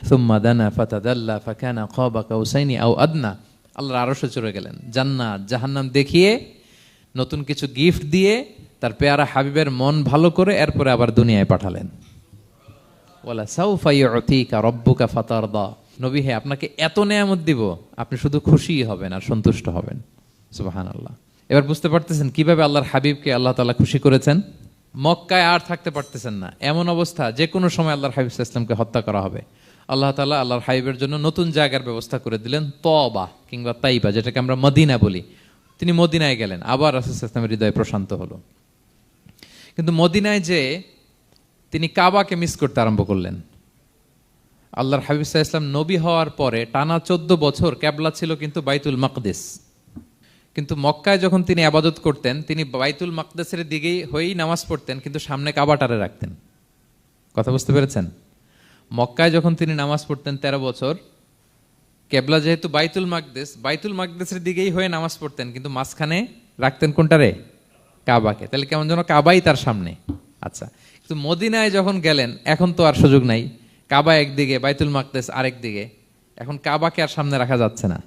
সুম্মা দানা ফাতাদাল্লা ফাকানা কাবা কাউসাইনি আও আদনা। আল্লাহর আরশে চড়ে গেলেন, জান্নাত জাহান্নাম দেখিয়ে, নতুন কিছু গিফট দিয়ে, তার পেয়ারা হাবিবের মন ভালো করে এরপরে আবার দুনিয়ায় পাঠালেন। ওয়ালা সাউফা ইউতিকা রাব্বুকা ফাতারদা। নবী হে, আপনাকে এত নেয়ামত দিব, আপনি শুধু খুশিই হবেন আর সন্তুষ্ট হবেন। সুবহানাল্লাহ। এবার বুঝতে পারতেছেন কিভাবে আল্লাহর হাবিবকে আল্লাহ তাআলা খুশি করেছেন। মক্কায় আর থাকতে পারতেছেন না, এমন অবস্থা যে কোনো সময় আল্লাহর হাবিব সাল্লাল্লাহু আলাইহি ওয়াসাল্লামকে হত্যা করা হবে। আল্লাহ তাআলা আল্লাহর হাবিবের জন্য নতুন জায়গার ব্যবস্থা করে দিলেন, তওবা কিংবা তাইবা, যেটাকে আমরা মদিনা বলি। তিনি মদিনায় গেলেন, আবার রাসূল সাল্লাল্লাহু আলাইহি ওয়াসাল্লামের হৃদয় প্রশান্ত হলো। কিন্তু মদিনায় যে তিনি কাবাকে মিস করতে আরম্ভ করলেন। আল্লাহর হাবিব সাল্লাল্লাহু আলাইহি ওয়াসাল্লাম নবী হওয়ার পরে টানা 14 বছর কিবলা ছিল কিন্তু বাইতুল মাকদিস। কিন্তু মক্কায় যখন তিনি ইবাদত করতেন, তিনি বাইতুল মাকদিসের দিকেই হয়েই নামাজ পড়তেন, কিন্তু সামনে কাবাটারে রাখতেন। কথা বুঝতে পেরেছেন? মক্কায় যখন তিনি নামাজ পড়তেন 13 বছর, কিবলা যেহেতু বাইতুল মাকদিস, বাইতুল মাকদিসের দিকেই হয়ে নামাজ পড়তেন, কিন্তু মাঝখানে রাখতেন কোনটারে? কাবাকে। তাহলে কেমন যেন কাবাই তার সামনে। আচ্ছা, কিন্তু মদিনায় যখন গেলেন, এখন তো আর সুযোগ নাই, কাবা একদিকে, বাইতুল মাকদিস আরেক দিকে, এখন কাবাকে আর সামনে রাখা যাচ্ছে না।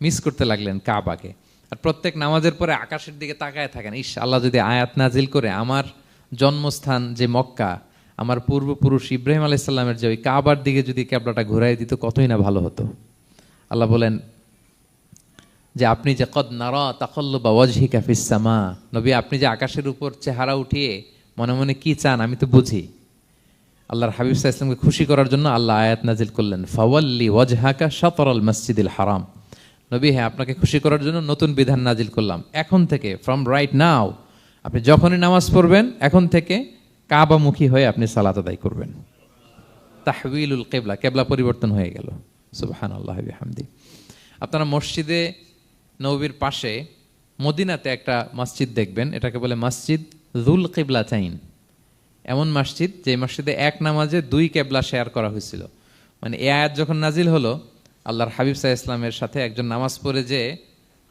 মিস করতে লাগলেন কাবাকে। আর প্রত্যেক নামাজের পরে আকাশের দিকে তাকায় থাকেন, ইস, আল্লাহ যদি আয়াত নাজিল করে আমার জন্মস্থান যে মক্কা, আমার পূর্বপুরুষ ইব্রাহিম আলাইহিস সালামের যে ওই কাবার দিকে যদি কিবলাটা ঘুরাই দিত, কতই না ভালো হতো। আল্লাহ বলেন যে আপনি যে কদ নারা তাকাল্লুবা ওয়াজহিকা ফিস সামা, নবী আপনি যে আকাশের উপর চেহারা উঠিয়ে মনে মনে কি চান আমি তো বুঝি। আল্লাহর হাবিব সাল্লাল্লাহু আলাইহি ওয়াসাল্লামকে খুশি করার জন্য আল্লাহ আয়াত নাজিল করলেন, ফাওয়াল্লি ওয়াজহাকা শাতরাল মাসজিদিল হারাম। নবী হ্যাঁ, আপনাকে খুশি করার জন্য নতুন বিধান নাজিল করলাম। এখন থেকে, ফ্রম রাইট নাও, আপনি যখনই নামাজ পড়বেন এখন থেকে কাবামুখী হয়ে আপনি সালাত আদায় করবেন। তাহউইলুল কিবলা, কিবলা পরিবর্তন হয়ে গেল। সুবহানাল্লাহি ওয়া বিহামদি। আপনারা মসজিদে নববীর পাশে মদিনাতে একটা মসজিদ দেখবেন, এটাকে বলে মসজিদ যুল কিবলাতাইন। এমন মসজিদ যে মসজিদে এক নামাজে 2 কিবলা শেয়ার করা হয়েছিল। মানে এই আয়াত যখন নাজিল হলো, আল্লাহর হাবিব সাল্লাল্লাহু আলাইহি ওয়াসাল্লামের সাথে একজন নামাজ পড়ে যে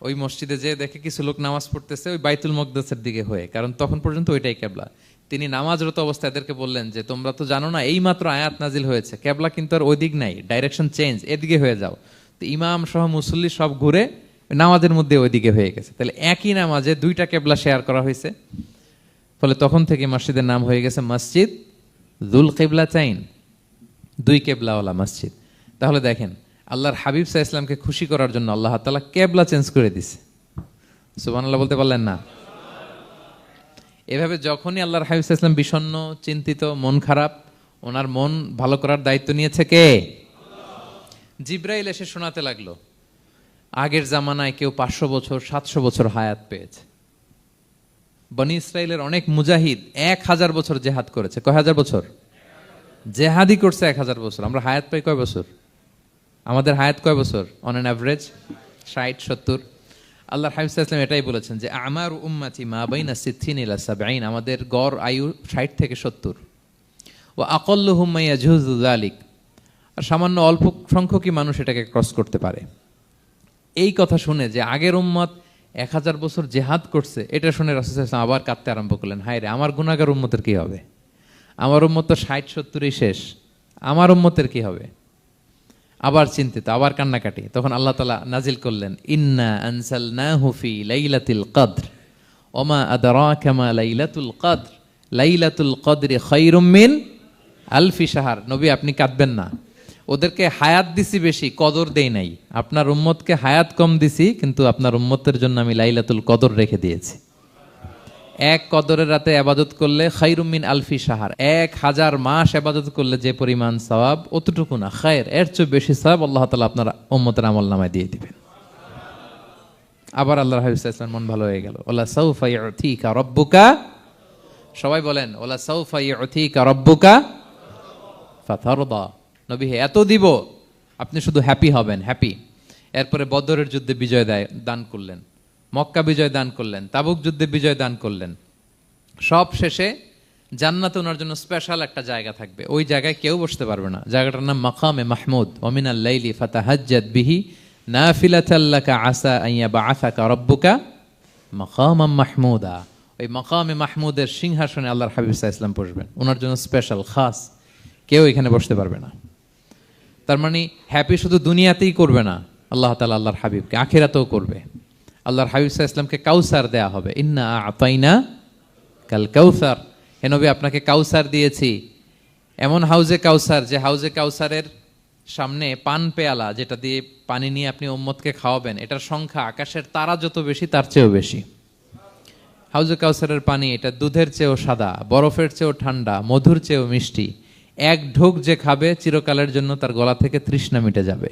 ওই মসজিদে যে দেখে কিছু লোক নামাজ পড়তেছে ওই বাইতুল মাকদিসের দিকে হয়ে, কারণ তখন পর্যন্ত ওইটাই কিবলা। তিনি নামাজরত অবস্থায় এদেরকে বললেন যে তোমরা তো জানো না, এই মাত্র আয়াত নাজিল হয়েছে, কিবলা কিন্তু আর ওই দিক নাই, ডাইরেকশন চেঞ্জ, এদিকে হয়ে যাও। তো ইমাম সহ মুসল্লি সব ঘুরে নামাজের মধ্যে ওইদিকে হয়ে গেছে। তাহলে একই নামাজে 2টা কিবলা শেয়ার করা হয়েছে। ফলে তখন থেকে মসজিদের নাম হয়ে গেছে মসজিদ যুল কিবলাতাইন, 2 কিবলাওয়ালা মসজিদ। তাহলে দেখেন, আল্লাহর হাবিব সাল্লাল্লাহু আলাইহি ওয়াসাল্লামকে খুশি করার জন্য আল্লাহ তাআলা কিবলা চেঞ্জ করে দিয়েছে। সুবহানাল্লাহ বলতে পারলেন না? এভাবে যখনই আল্লাহর হাবিব সাল্লাল্লাহু আলাইহি ওয়াসাল্লাম বিষণ্ণ, চিন্তিত, মন খারাপ, ওনার মন ভালো করার দায়িত্ব নিয়েছে কে? জিবরাইল এসে শোনাতে লাগলো, আগের জামানায় কেউ 500 বছর 700 বছর হায়াত পেয়েছে। বনি ইসরাইলের অনেক মুজাহিদ 1000 বছর জেহাদ করেছে। কয় হাজার বছর? জেহাদি করছে 1000 বছর। আমরা হায়াত পাই কয় বছর? আমাদের হায়াত কয় বছর অন অ্যান অ্যাভারেজ? 60-70। আল্লাহর হাবিব সাল্লাল্লাহু আলাইহি ওয়াসাল্লাম এটাই বলেছেন যে আমার উম্মতি মা বাইনা 60 ইলা 70, আমাদের গড় আয়ু 60 থেকে 70। ওয়া আকাল্লুহুম মা ইয়াজুযু যালিক, আর সামান্য অল্প সংখ্যকই মানুষ এটাকে ক্রস করতে পারে। এই কথা শুনে যে আগের উম্মত 1000 বছর জেহাদ করছে, এটা শুনে রাসূল সাল্লাল্লাহু আলাইহি ওয়াসাল্লাম আবার কাঁদতে আরম্ভ করলেন, হায় রে আমার গুনাহগার উম্মতের কি হবে, আমার উম্মত তো 60-70 শেষ, আমার উম্মতের কি হবে। আবার চিন্তিত, আবার কান্নাকাটি। তখন আল্লাহ তাআলা নাজিল করলেন, ইন্না আনসালনাহু ফি লাইলাতিল কদর ওমা আদরাকা মা লাইলাতুল কদর লাইলাতুল কদরি খায়রুম মিন আলফি শাহর। নবী আপনি কাঁদবেন না, ওদেরকে হায়াত দিছি বেশি, কদর দেই নাই। আপনার উম্মতকে হায়াত কম দিছি, কিন্তু আপনার উম্মতের জন্য আমি লাইলাতুল কদর রেখে দিয়েছি। এক কদরের রাতে ইবাদত করলে খায়রুম মিন আলফি শাহর, 1000 মাস ইবাদত করলে যে পরিমাণ সওয়াব, অতটুকু না, খায়ের এর চেয়ে বেশি সওয়াব আল্লাহ তাআলা আপনার উম্মতের আমলনামায় দিয়ে দিবেন। আবার আল্লাহর হাবিব সাল্লাল্লাহু আলাইহি ওয়াসাল্লাম মন ভালো হয়ে গেল। ওয়ালা সাউফা ইউতিকা রাব্বুকা, সবাই বলেন ওয়ালা সাউফা ইউতিকা রাব্বুকা ফাতারদা। নবী হে এত দিব, আপনি শুধু হ্যাপি হবেন, হ্যাপি। এরপরে বদরের যুদ্ধে বিজয় দান করলেন, মক্কা বিজয় দান করলেন, তাবুক যুদ্ধে বিজয় দান করলেন। সব শেষে জান্নাতে ওনার জন্য স্পেশাল একটা জায়গা থাকবে, ওই জায়গায় কেউ বসতে পারবে না। জায়গাটার নাম মাকামে মাহমুদ। ওয়া মিনাল লাইলি ফাতাহাজ্জাদ বিহি নাফিলাতাল লাকা আসা আন ইয়াবআসাকা রাব্বুকা মাকামাম মাহমুদা। ওই মাকামে মাহমুদের সিংহাসনে আল্লাহর হাবিব সাল্লাল্লাহু আলাইহি ওয়াসাল্লাম বসবেন, ওনার জন্য স্পেশাল, খাস, কেউ এখানে বসতে পারবে না। তার মানে হ্যাপি শুধু দুনিয়াতেই করবে না আল্লাহ তাআলা, আল্লাহর হাবিবকে আখিরাতেও করবে। আল্লাহর হাবিব সাল্লাল্লাহু আলাইহি ওয়াসাল্লামকে কাউসার দেয়া হবে, ইন্না আতাইনা কাল কাউসার। হে নবী আপনাকে কাউসার দিয়েছি, এমন হাউজে কাউসার, যে হাউজে কাউসারের সামনে পান পেয়ালা, যেটা দিয়ে পানি নিয়ে আপনি উম্মতকে খাওয়াবেন, এটার সংখ্যা আকাশের তারা যত বেশি তার চেয়েও বেশি। হাউজে কাউসারের পানি এটা দুধের চেয়েও সাদা, বরফের চেয়েও ঠান্ডা, মধুর চেয়েও মিষ্টি। এক ঢোক যে খাবে চিরকালের জন্য তার গলা থেকে তৃষ্ণা মিটে যাবে।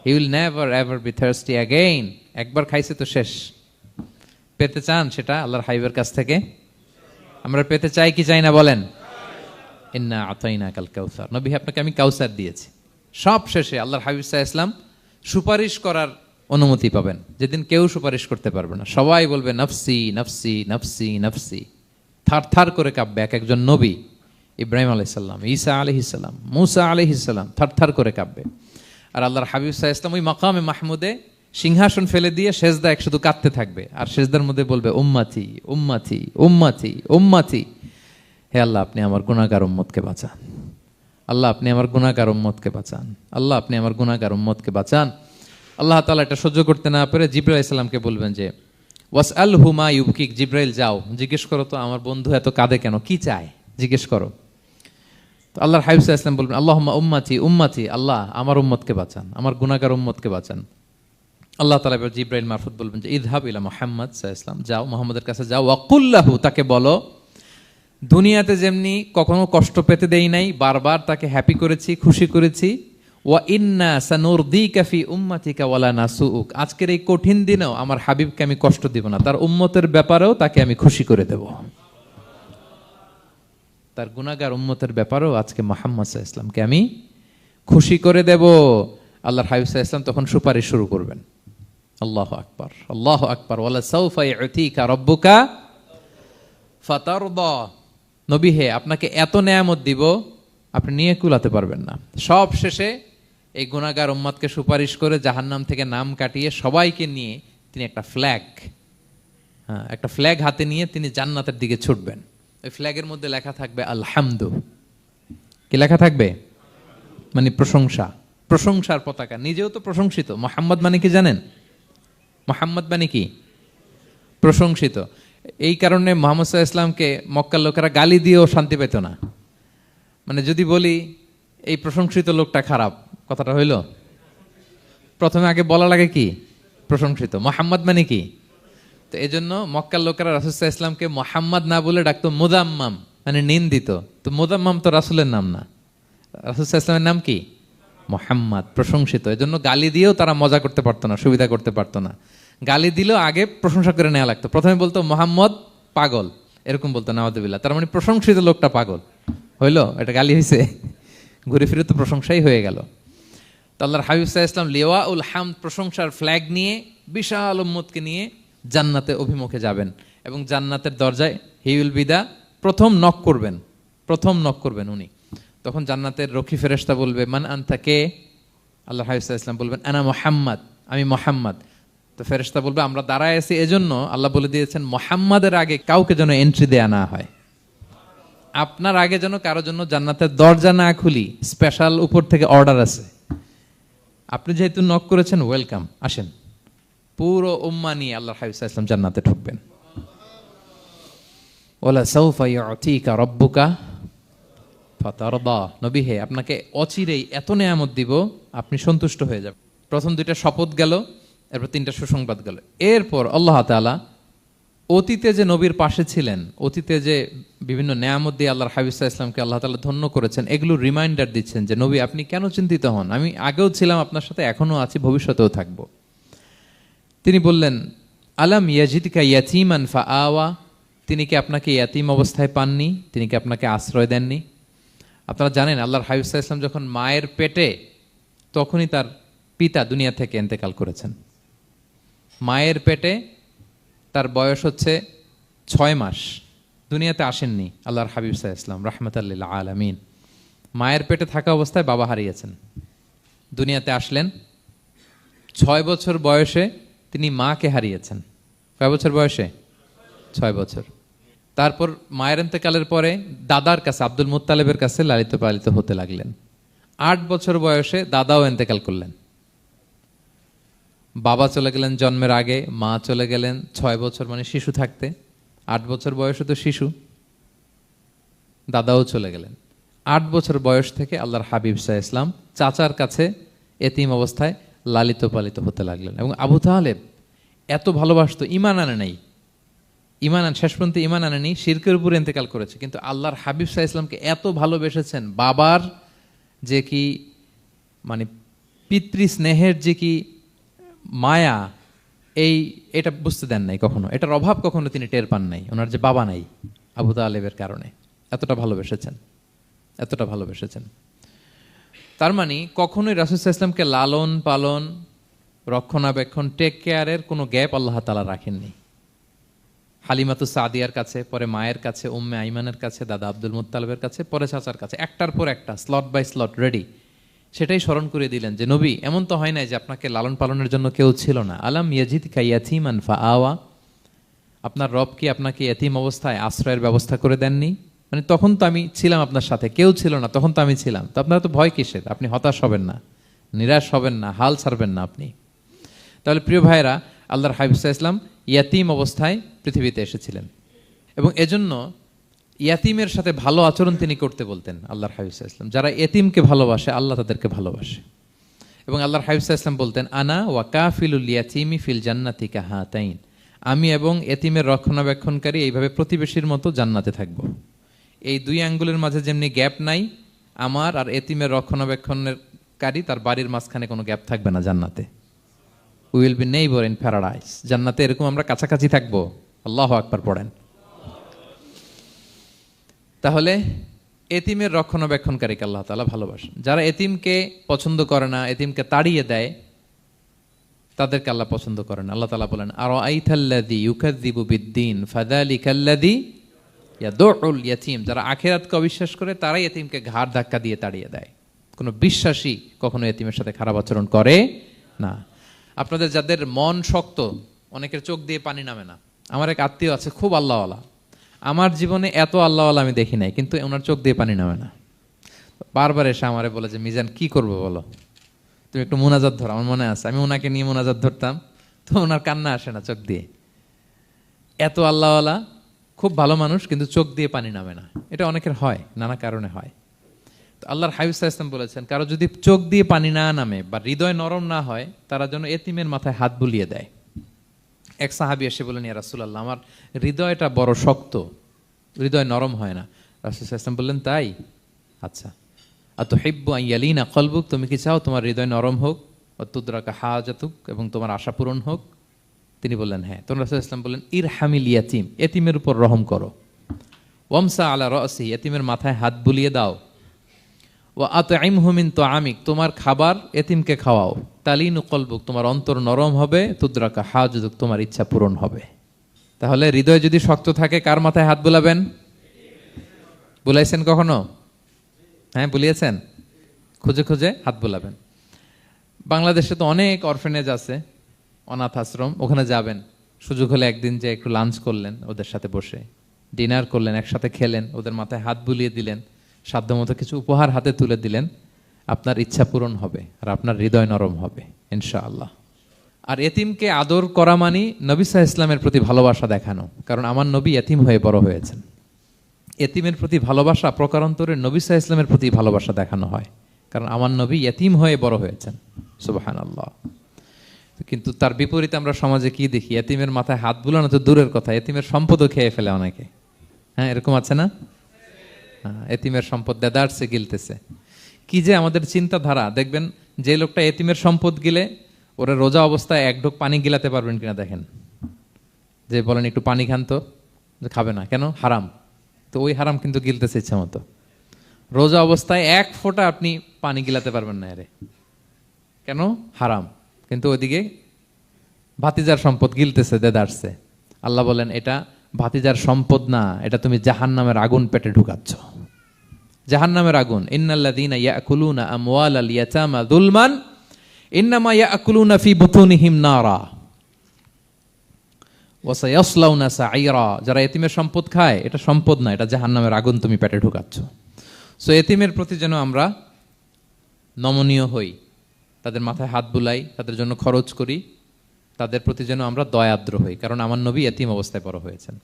He will never ever be thirsty again. একবার খাইছে তো শেষ। পেতে চান সেটা আল্লাহর হাবিবের কাছ থেকে? আমরা পেতে চাই কি চাই না বলেন? ইন্না আতাইনা কাল কাউসার। নবী আপনাকে আমি কাউসার দিয়েছি। সব শেষে আল্লাহর হাবিব সাল্লাল্লাহু আলাইহি ওয়াসাল্লাম সুপারিশ করার অনুমতি পাবেন, যেদিন কেউ সুপারিশ করতে পারবে না। সবাই বলবে নফসি নফসি নফসি নফসি, থার থার করে কাঁপবে। এক একজন নবী, ইব্রাহিম আলাইহিস সালাম, ঈসা আলাইহিস সালাম, মূসা আলাইহিস সালাম, থার থার করে কাঁপবে। আর আল্লাহর হাবিব সাল্লাল্লাহু আলাইহি ওয়াসাল্লাম ওই মাকামে মাহমুদে সিংহাসন ফেলে দিয়ে সেজদায় শুধু কাঁদতে থাকবে, আর সেজদার মধ্যে বলবে উম্মতি উম্মতি উম্মতি উম্মতি। হে আল্লাহ আপনি আমার গুনাহগার উম্মতকে বাঁচান, আল্লাহ আপনি আমার গুনাহগার উম্মতকে বাঁচান, আল্লাহ আপনি আমার গুনাহগার উম্মতকে বাঁচান। আল্লাহ তাআলা এটা সহ্য করতে না পেরে জিবরাইল আলাইহিস সালামকে বলবেন যে ওয়াসআলহু মা ইউবকিক, জিবরাইল যাও জিজ্ঞেস করো তো আমার বন্ধু এত কাঁদে কেন, কি চায় জিজ্ঞেস করো। তো আল্লাহর হাবিব সাল্লাল্লাহু আলাইহি ওয়াসাল্লাম বলবেন আল্লাহুম্মা উম্মতি উম্মতি, আল্লাহ আমার উম্মতকে বাঁচান, আমার গুনাহগার উম্মতকে বাঁচান। আল্লাহ তাআলা এবার জিবরাইল মারফত বলবেন যে ইযহাব ইলা মুহাম্মদ সাল্লাল্লাহু আলাইহি ওয়াসাল্লাম, যাও মুহাম্মদের কাছে যাও, ওয়াকুল লাহু, তাকে বলো দুনিয়াতে যেমনি কখনো কষ্ট পেতে দেই নাই, বারবার তাকে হ্যাপি করেছি, খুশি করেছি। ওয়া ইন্না সানুরদিকা ফি উম্মাতিকা ওয়ালা নাসুউক, আজকের এই কঠিন দিনেও আমার হাবিবকে আমি কষ্ট দিব না, তার উম্মতের ব্যাপারেও তাকে আমি খুশি করে দেব। তার গুনাহগার উম্মতের ব্যাপারেও আজকে মুহাম্মদ সাল্লাল্লাহু আলাইহি ওয়াসাল্লামকে আমি খুশি করে দেব। আল্লাহর হাবিব সাল্লাল্লাহু আলাইহি ওয়াসাল্লাম তখন সুপারিশ শুরু করবেন। আল্লাহু আকবার, আল্লাহু আকবার। ওয়ালা সাউফা ইউতিকা রাব্বুকা ফাতারদা। নবী হে আপনাকে এত নেয়ামত দিব আপনি নিয়ে কুলাতে পারবেন না। সব শেষে এই গুনাহগার উম্মতকে সুপারিশ করে জাহান্নাম থেকে নাম কাটিয়ে সবাইকে নিয়ে তিনি একটা ফ্ল্যাগ হাতে নিয়ে তিনি জান্নাতের দিকে ছুটবেন। ওই ফ্ল্যাগের মধ্যে লেখা থাকবে আলহামদু। কি লেখা থাকবে? মানে প্রশংসা, প্রশংসার পতাকা। নিজেও তো প্রশংসিত। মুহাম্মদ মানে কি জানেন? মুহাম্মদ মানে কি? প্রশংসিত। এই কারণে মুহাম্মদ সাল্লাল্লাহু আলাইহি ওয়াসাল্লামকে মক্কার লোকেরা গালি দিয়েও শান্তি পেত না। মানে যদি বলি এই প্রশংসিত লোকটা খারাপ, কথাটা হইল? প্রথমে আগে বলা লাগে কি? প্রশংসিত। মুহাম্মদ মানে কি? তো এই জন্য মক্কার লোকেরা রাসূল সাল্লাল্লাহু আলাইহি ওয়াসাল্লামকে মুহাম্মদ না বলে ডাকতো মুদাম্মাম, মানে নিন্দিত। তো মুদাম্মাম তো রাসূলের নাম না, রাসূল সাল্লাল্লাহু আলাইহি ওয়াসাল্লামের নাম কি? মুহাম্মদ, প্রশংসিত। এই জন্য গালি দিয়েও তারা মজা করতে পারতো না, সুবিধা করতে পারতো না। গালি দিলেও আগে প্রশংসা করে নেওয়া লাগতো। প্রথমে বলতো মুহাম্মদ পাগল, এরকম বলতো নাউযুবিল্লাহ। তার মানে প্রশংসিত লোকটা পাগল হইলো, এটা গালি হয়েছে? ঘুরে ফিরে তো প্রশংসাই হয়ে গেল। তো আল্লাহর হাবিব সাল্লাল্লাহু আলাইহি ওয়াসাল্লাম লিওয়াউল হামদ, প্রশংসার ফ্ল্যাগ নিয়ে বিশাল উম্মতকে নিয়ে জান্নাতে অভিমুখে যাবেন এবং জান্নাতের দরজায় হি উইল বি দা প্রথম নক করবেন উনি। তখন জান্নাতের রক্ষী ফেরেশতা বলবে মান আনতা, কে? আল্লাহর হাবিব সাল্লাল্লাহু আলাইহি ওয়াসাল্লাম বলবেন আনা মুহাম্মদ, আমি মুহাম্মদ। তো ফেরেশতা বলবে আমরা দাঁড়ায় আছি এজন্য আল্লাহ বলে দিয়েছেন মুহাম্মাদের আগে কাউকে যেন এন্ট্রি দেয়া না হয়, আপনার আগে যেন কারোর জন্য জান্নাতের দরজা না খুলি, স্পেশাল উপর থেকে অর্ডার আছে। আপনি যেহেতু নক করেছেন, ওয়েলকাম, আসেন। পুরো উম্মাহ নিয়ে আল্লাহর হাবিব সাল্লাল্লাহু আলাইহি ওয়াসাল্লাম জান্নাতে ঢুকবেন। ওয়ালা সাউফা ইউতিকা রাব্বুকা ফাতারদা, নবী হে আপনাকে অচিরেই এত নেয়ামত দিব আপনি সন্তুষ্ট হয়ে যাবেন। প্রথম দুইটা শপথ গেল, এরপর তিনটা সুসংবাদ গেল। এরপর আল্লাহ তাআলা অতীতে যে নবীর পাশে ছিলেন, অতীতে যে বিভিন্ন নেয়ামত দিয়ে আল্লাহর হাবিব সাল্লাল্লাহু আলাইহি ওয়াসাল্লামকে আল্লাহ তাআলা ধন্য করেছেন, এগুলো রিমাইন্ডার দিচ্ছেন যে নবী আপনি কেন চিন্তিত হন, আমি আগেও ছিলাম আপনার সাথে, এখনো আছি, ভবিষ্যতেও থাকবো। তিনি বললেন আলাম ইয়াজিদকা ইয়াতীমান ফাআওয়া, তিনি কি আপনাকে ইয়াতীম অবস্থায় পাননি, তিনি কি আপনাকে আশ্রয় দেননি? আপনারা জানেন আল্লাহর হাবিব সাল্লাল্লাহু আলাইহি ওয়াসাল্লাম যখন মায়ের পেটে, তখনই তার পিতা দুনিয়া থেকে ইন্তেকাল করেছেন। মায়ের পেটে তার বয়স হচ্ছে 6 মাস, দুনিয়াতে আসেননি আল্লাহর হাবিব সাল্লাল্লাহু আলাইহি ওয়াসাল্লাম রাহমাতাল লিল আলামিন। মায়ের পেটে থাকা অবস্থায় বাবা হারিয়েছেন, দুনিয়াতে আসলেন 6 বছর বয়সে তিনি মাকে হারিয়েছেন। কয় বছর বয়সে? 6 বছর। তারপর মায়ের ইন্তেকালের পরে দাদার কাছে, আব্দুল মুত্তালিবের কাছে লালিত পালিত হতে লাগলেন। 8 বছর বয়সে দাদাও ইন্তেকাল করলেন। বাবা চলে গেলেন জন্মের আগে, মা চলে গেলেন 6 বছর মানে শিশু থাকতে। 8 বছর বয়সে তো শিশু, দাদাও চলে গেলেন। 8 বছর বয়স থেকে আল্লাহর হাবিব সাল্লাল্লাহু আলাইহি ওয়াসাল্লাম চাচার কাছে এতিম অবস্থায় লালিত পালিত হতে লাগলেন। এবং আবু তালেব এত ভালোবাসতো, ইমান আনে নাই, শেষ পর্যন্ত ইমান আনেনি, শিরকের উপরে ইন্তেকাল করেছে, কিন্তু আল্লাহর হাবিব সাল্লাল্লাহু আলাইহি ওয়াসাল্লামকে এত ভালোবেসেছেন। বাবার যে কি মানে পিতৃ স্নেহের যে কি মায়া, এটা বুঝতে দেন নাই কখনো, এটার অভাব কখনো তিনি টের পান নাই। ওনার যে বাবা নাই, আবু তালেবের কারণে এতটা ভালোবেসেছেন, এতটা ভালোবেসেছেন। তার মানে কখনোই রাসূল সাল্লাল্লাহু আলাইহি ওয়াসাল্লামকে লালন পালন, রক্ষণাবেক্ষণ, টেক কেয়ারের কোনো গ্যাপ আল্লাহ তাআলা রাখেননি। হালিমাতু সাদিয়ার কাছে, পরে মায়ের কাছে, উম্মে আইমানের কাছে, দাদা আব্দুল মুত্তালিবের কাছে, পরে চাচার কাছে, একটার পর একটা, স্লট বাই স্লট রেডি। সেটাই স্মরণ করে দিলেন যে নবী এমন তো হয় নাই যে আপনাকে লালন পালনের জন্য কেউ ছিল না। আলাম ইয়াজিদকা ইয়াতীমান ফাআওয়া, আপনার রব কি আপনাকে ইয়াতীম অবস্থায় আশ্রয়ের ব্যবস্থা করে দেননি? মানে তখন তো আমি ছিলাম আপনার সাথে, কেউ ছিল না, তখন তো আমি ছিলাম। তো আপনার তো ভয় কিসের? আপনি হতাশ হবেন না, নিরাশ হবেন না, হাল ছাড়বেন না আপনি। তাহলে প্রিয় ভাইরা, আল্লাহর হাবিব সাল্লাল্লাহু আলাইহি ওয়াসাল্লাম ইয়াতীম অবস্থায় পৃথিবীতে এসেছিলেন, এবং এজন্য ইয়াতীমের সাথে ভালো আচরণ তিনি করতে বলতেন আল্লাহর হাবিব সাল্লাল্লাহু আলাইহি ওয়াসাল্লাম। যারা এতিমকে ভালোবাসে আল্লাহ তাদেরকে ভালোবাসে। এবং আল্লাহর হাবিব সাল্লাল্লাহু আলাইহি ওয়াসাল্লাম বলতেন আনা ওয়া কাফিলুল ইয়াতীমি ফিল জান্নাতি কাহাতাইন, আমি এবং এতিমের রক্ষণাবেক্ষণকারী এইভাবে প্রতিবেশীর মতো জান্নাতে থাকব। এই 2 আঙ্গুলের মাঝে যেমনি গ্যাপ নাই, আমার আর এতিমের রক্ষণাবেক্ষণকারী তার বাড়ির মাঝখানে কোনো গ্যাপ থাকবে না জান্নাতে। We will be neighbour in paradise, জান্নাতে এরকম আমরা কাছাকাছি থাকবো। আল্লাহু আকবার পড়েন। তাহলে এতিমের রক্ষণাবেক্ষণকারীকে আল্লাহ তাআলা ভালোবাসেন। যারা এতিমকে পছন্দ করে না, এতিমকে তাড়িয়ে দেয়, তাদেরকে আল্লাহ পছন্দ করেন। আল্লাহ তাআলা বলেন আরাআইতাল্লাযী ইউকাযযিবু বিদ্দীন ফাযালিকাল্লাযী ইয়াদউল ইয়াতীম, যারা আখিরাতকে অবিশ্বাস করে তারাই এতিমকে ঘাড় ধাক্কা দিয়ে তাড়িয়ে দেয়। কোনো বিশ্বাসী কখনো এতিমের সাথে খারাপ আচরণ করে না। আপনাদের যাদের মন শক্ত, অনেকের চোখ দিয়ে পানি নামে না। আমার এক আত্মীয় আছে খুব আল্লাহওয়ালা, আমার জীবনে এত আল্লাহওয়ালা আমি দেখি নাই, কিন্তু ওনার চোখ দিয়ে পানি নামে না। বারবার এসে আমারে বলে যে মিজান কি করবো বলো, তুমি একটু মোনাজাত ধরো। আমার মনে আছে আমি ওনাকে নিয়ে মোনাজাত ধরতাম, তো ওনার কান্না আসে না চোখ দিয়ে। এত আল্লাহওয়ালা, খুব ভালো মানুষ, কিন্তু চোখ দিয়ে পানি নামে না। এটা অনেকের হয়, নানা কারণে হয়। তো আল্লাহর হাবিব সাল্লাল্লাহু আলাইহি ওয়াসাল্লাম বলেছেন কারো যদি চোখ দিয়ে পানি না নামে বা হৃদয় নরম না হয়, তারা যেন এতিমের মাথায় হাত বুলিয়ে দেয়। এক সাহাবী এসে বলেন ইয়া রাসূলুল্লাহ, আমার হৃদয়টা বড় শক্ত, হৃদয় নরম হয় না। রাসূল সাল্লাল্লাহু আলাইহি ওয়াসাল্লাম বললেন তাই, আচ্ছা আতুহিব্বু আন ইয়ালিনা কলবুক, তুমি কি চাও তোমার হৃদয় নরম হোক, ওয়াতুদরাকা হাজাতুক, এবং তোমার আশা পূরণ হোক? তিনি বললেন হ্যাঁ। তখন রাসূল সাল্লাল্লাহু আলাইহি ওয়াসাল্লাম বললেন ইরহামিল ইয়াতীম, এতিমের উপর রহম করো। ওয়ামসা আলা রাসি, এতিমের মাথায় হাত বুলিয়ে দাও। ওয়া আতইমহু মিন তুআমিক, তোমার খাবার এতিমকে খাওয়াও। তালিনু কলবুক, তোমার অন্তর নরম হবে। তুদরাকা হাজাতুক, তোমার ইচ্ছা পূরণ হবে। তাহলে হৃদয় যদি শক্ত থাকে কার মাথায় হাত বুলাবেন? বুলাইছেন কখনো? হ্যাঁ বুলিয়েছেন? খুঁজে খুঁজে হাত বুলাবেন। বাংলাদেশে তো অনেক অরফেনেজ আছে, অনাথ আশ্রম, ওখানে যাবেন, সুযোগ হলে একদিন যে একটু লাঞ্চ করলেন ওদের সাথে বসে, ডিনার করলেন, একসাথে খেলেন, ওদের মাথায় হাত বুলিয়ে দিলেন, সাধ্যমতো কিছু উপহার হাতে তুলে দিলেন, আপনার ইচ্ছা পূরণ হবে আর আপনার হৃদয় নরম হবে ইনশাআল্লাহ। আর এতিমকে আদর করা মানে নবী সাল্লাল্লাহু আলাইহি ইসলামের প্রতি ভালোবাসা দেখানো, কারণ আমার নবী এতিম হয়ে বড় হয়েছেন। এতিমের প্রতি ভালোবাসা প্রকারান্তরে নবী সাল্লাল্লাহু আলাইহি ইসলামের প্রতি ভালোবাসা দেখানো হয়, কারণ আমার নবী এতিম হয়ে বড় হয়েছেন। সুবহানাল্লাহ। কিন্তু তার বিপরীতে আমরা সমাজে কি দেখি? এতিমের মাথায় হাত বুলানো তো দূরের কথা, এতিমের সম্পদও খেয়ে ফেলে অনেকে। হ্যাঁ, এরকম আছে না? এতিমের সম্পদ দেদারসে গিলতেছে। কি যে আমাদের চিন্তাধারা! দেখবেন যে লোকটা এতিমের সম্পদ গিলে, ওরা রোজা অবস্থায় এক ঢোক পানি গিলাতে পারবেন কিনা দেখেন। যে বলেন একটু পানি খান তো, খাবে না কেন? হারাম। তো ওই হারাম কিন্তু গিলতেছে ইচ্ছা মতো। রোজা অবস্থায় এক ফোঁটা আপনি পানি গিলাতে পারবেন না এরে, কেন? হারাম। কিন্তু ওইদিকে ভাতিজার সম্পদ গিলতেছে দেদারসে। আল্লাহ বলেন এটা ভাতিজার সম্পদ না, এটা তুমি জাহান্নামের আগুন পেটে ঢুকাচ্ছ। জাহান্নামের আগুন। ইন্নাল্লাযীনা ইয়াকুলুনা আমওয়ালাল ইয়াতামা যুলমান ইন্নামা ইয়াকুলুনা ফি বুতুনিহিম নারা ওয়া সায়াসলাউনা সাঈরা। যারা এতিমের সম্পদ খায়, এটা সম্পদ না, এটা জাহান্নামের আগুন তুমি পেটে ঢুকাচ্ছ। সো এতিমের প্রতি যেন আমরা নমনীয় হই, তাদের মাথায় হাত বুলাই, তাদের জন্য খরচ করি, তাদের প্রতি যেন আমরা দয়াদ্র হই, কারণ আমার নবী এতিম অবস্থায় বড় হয়েছেন।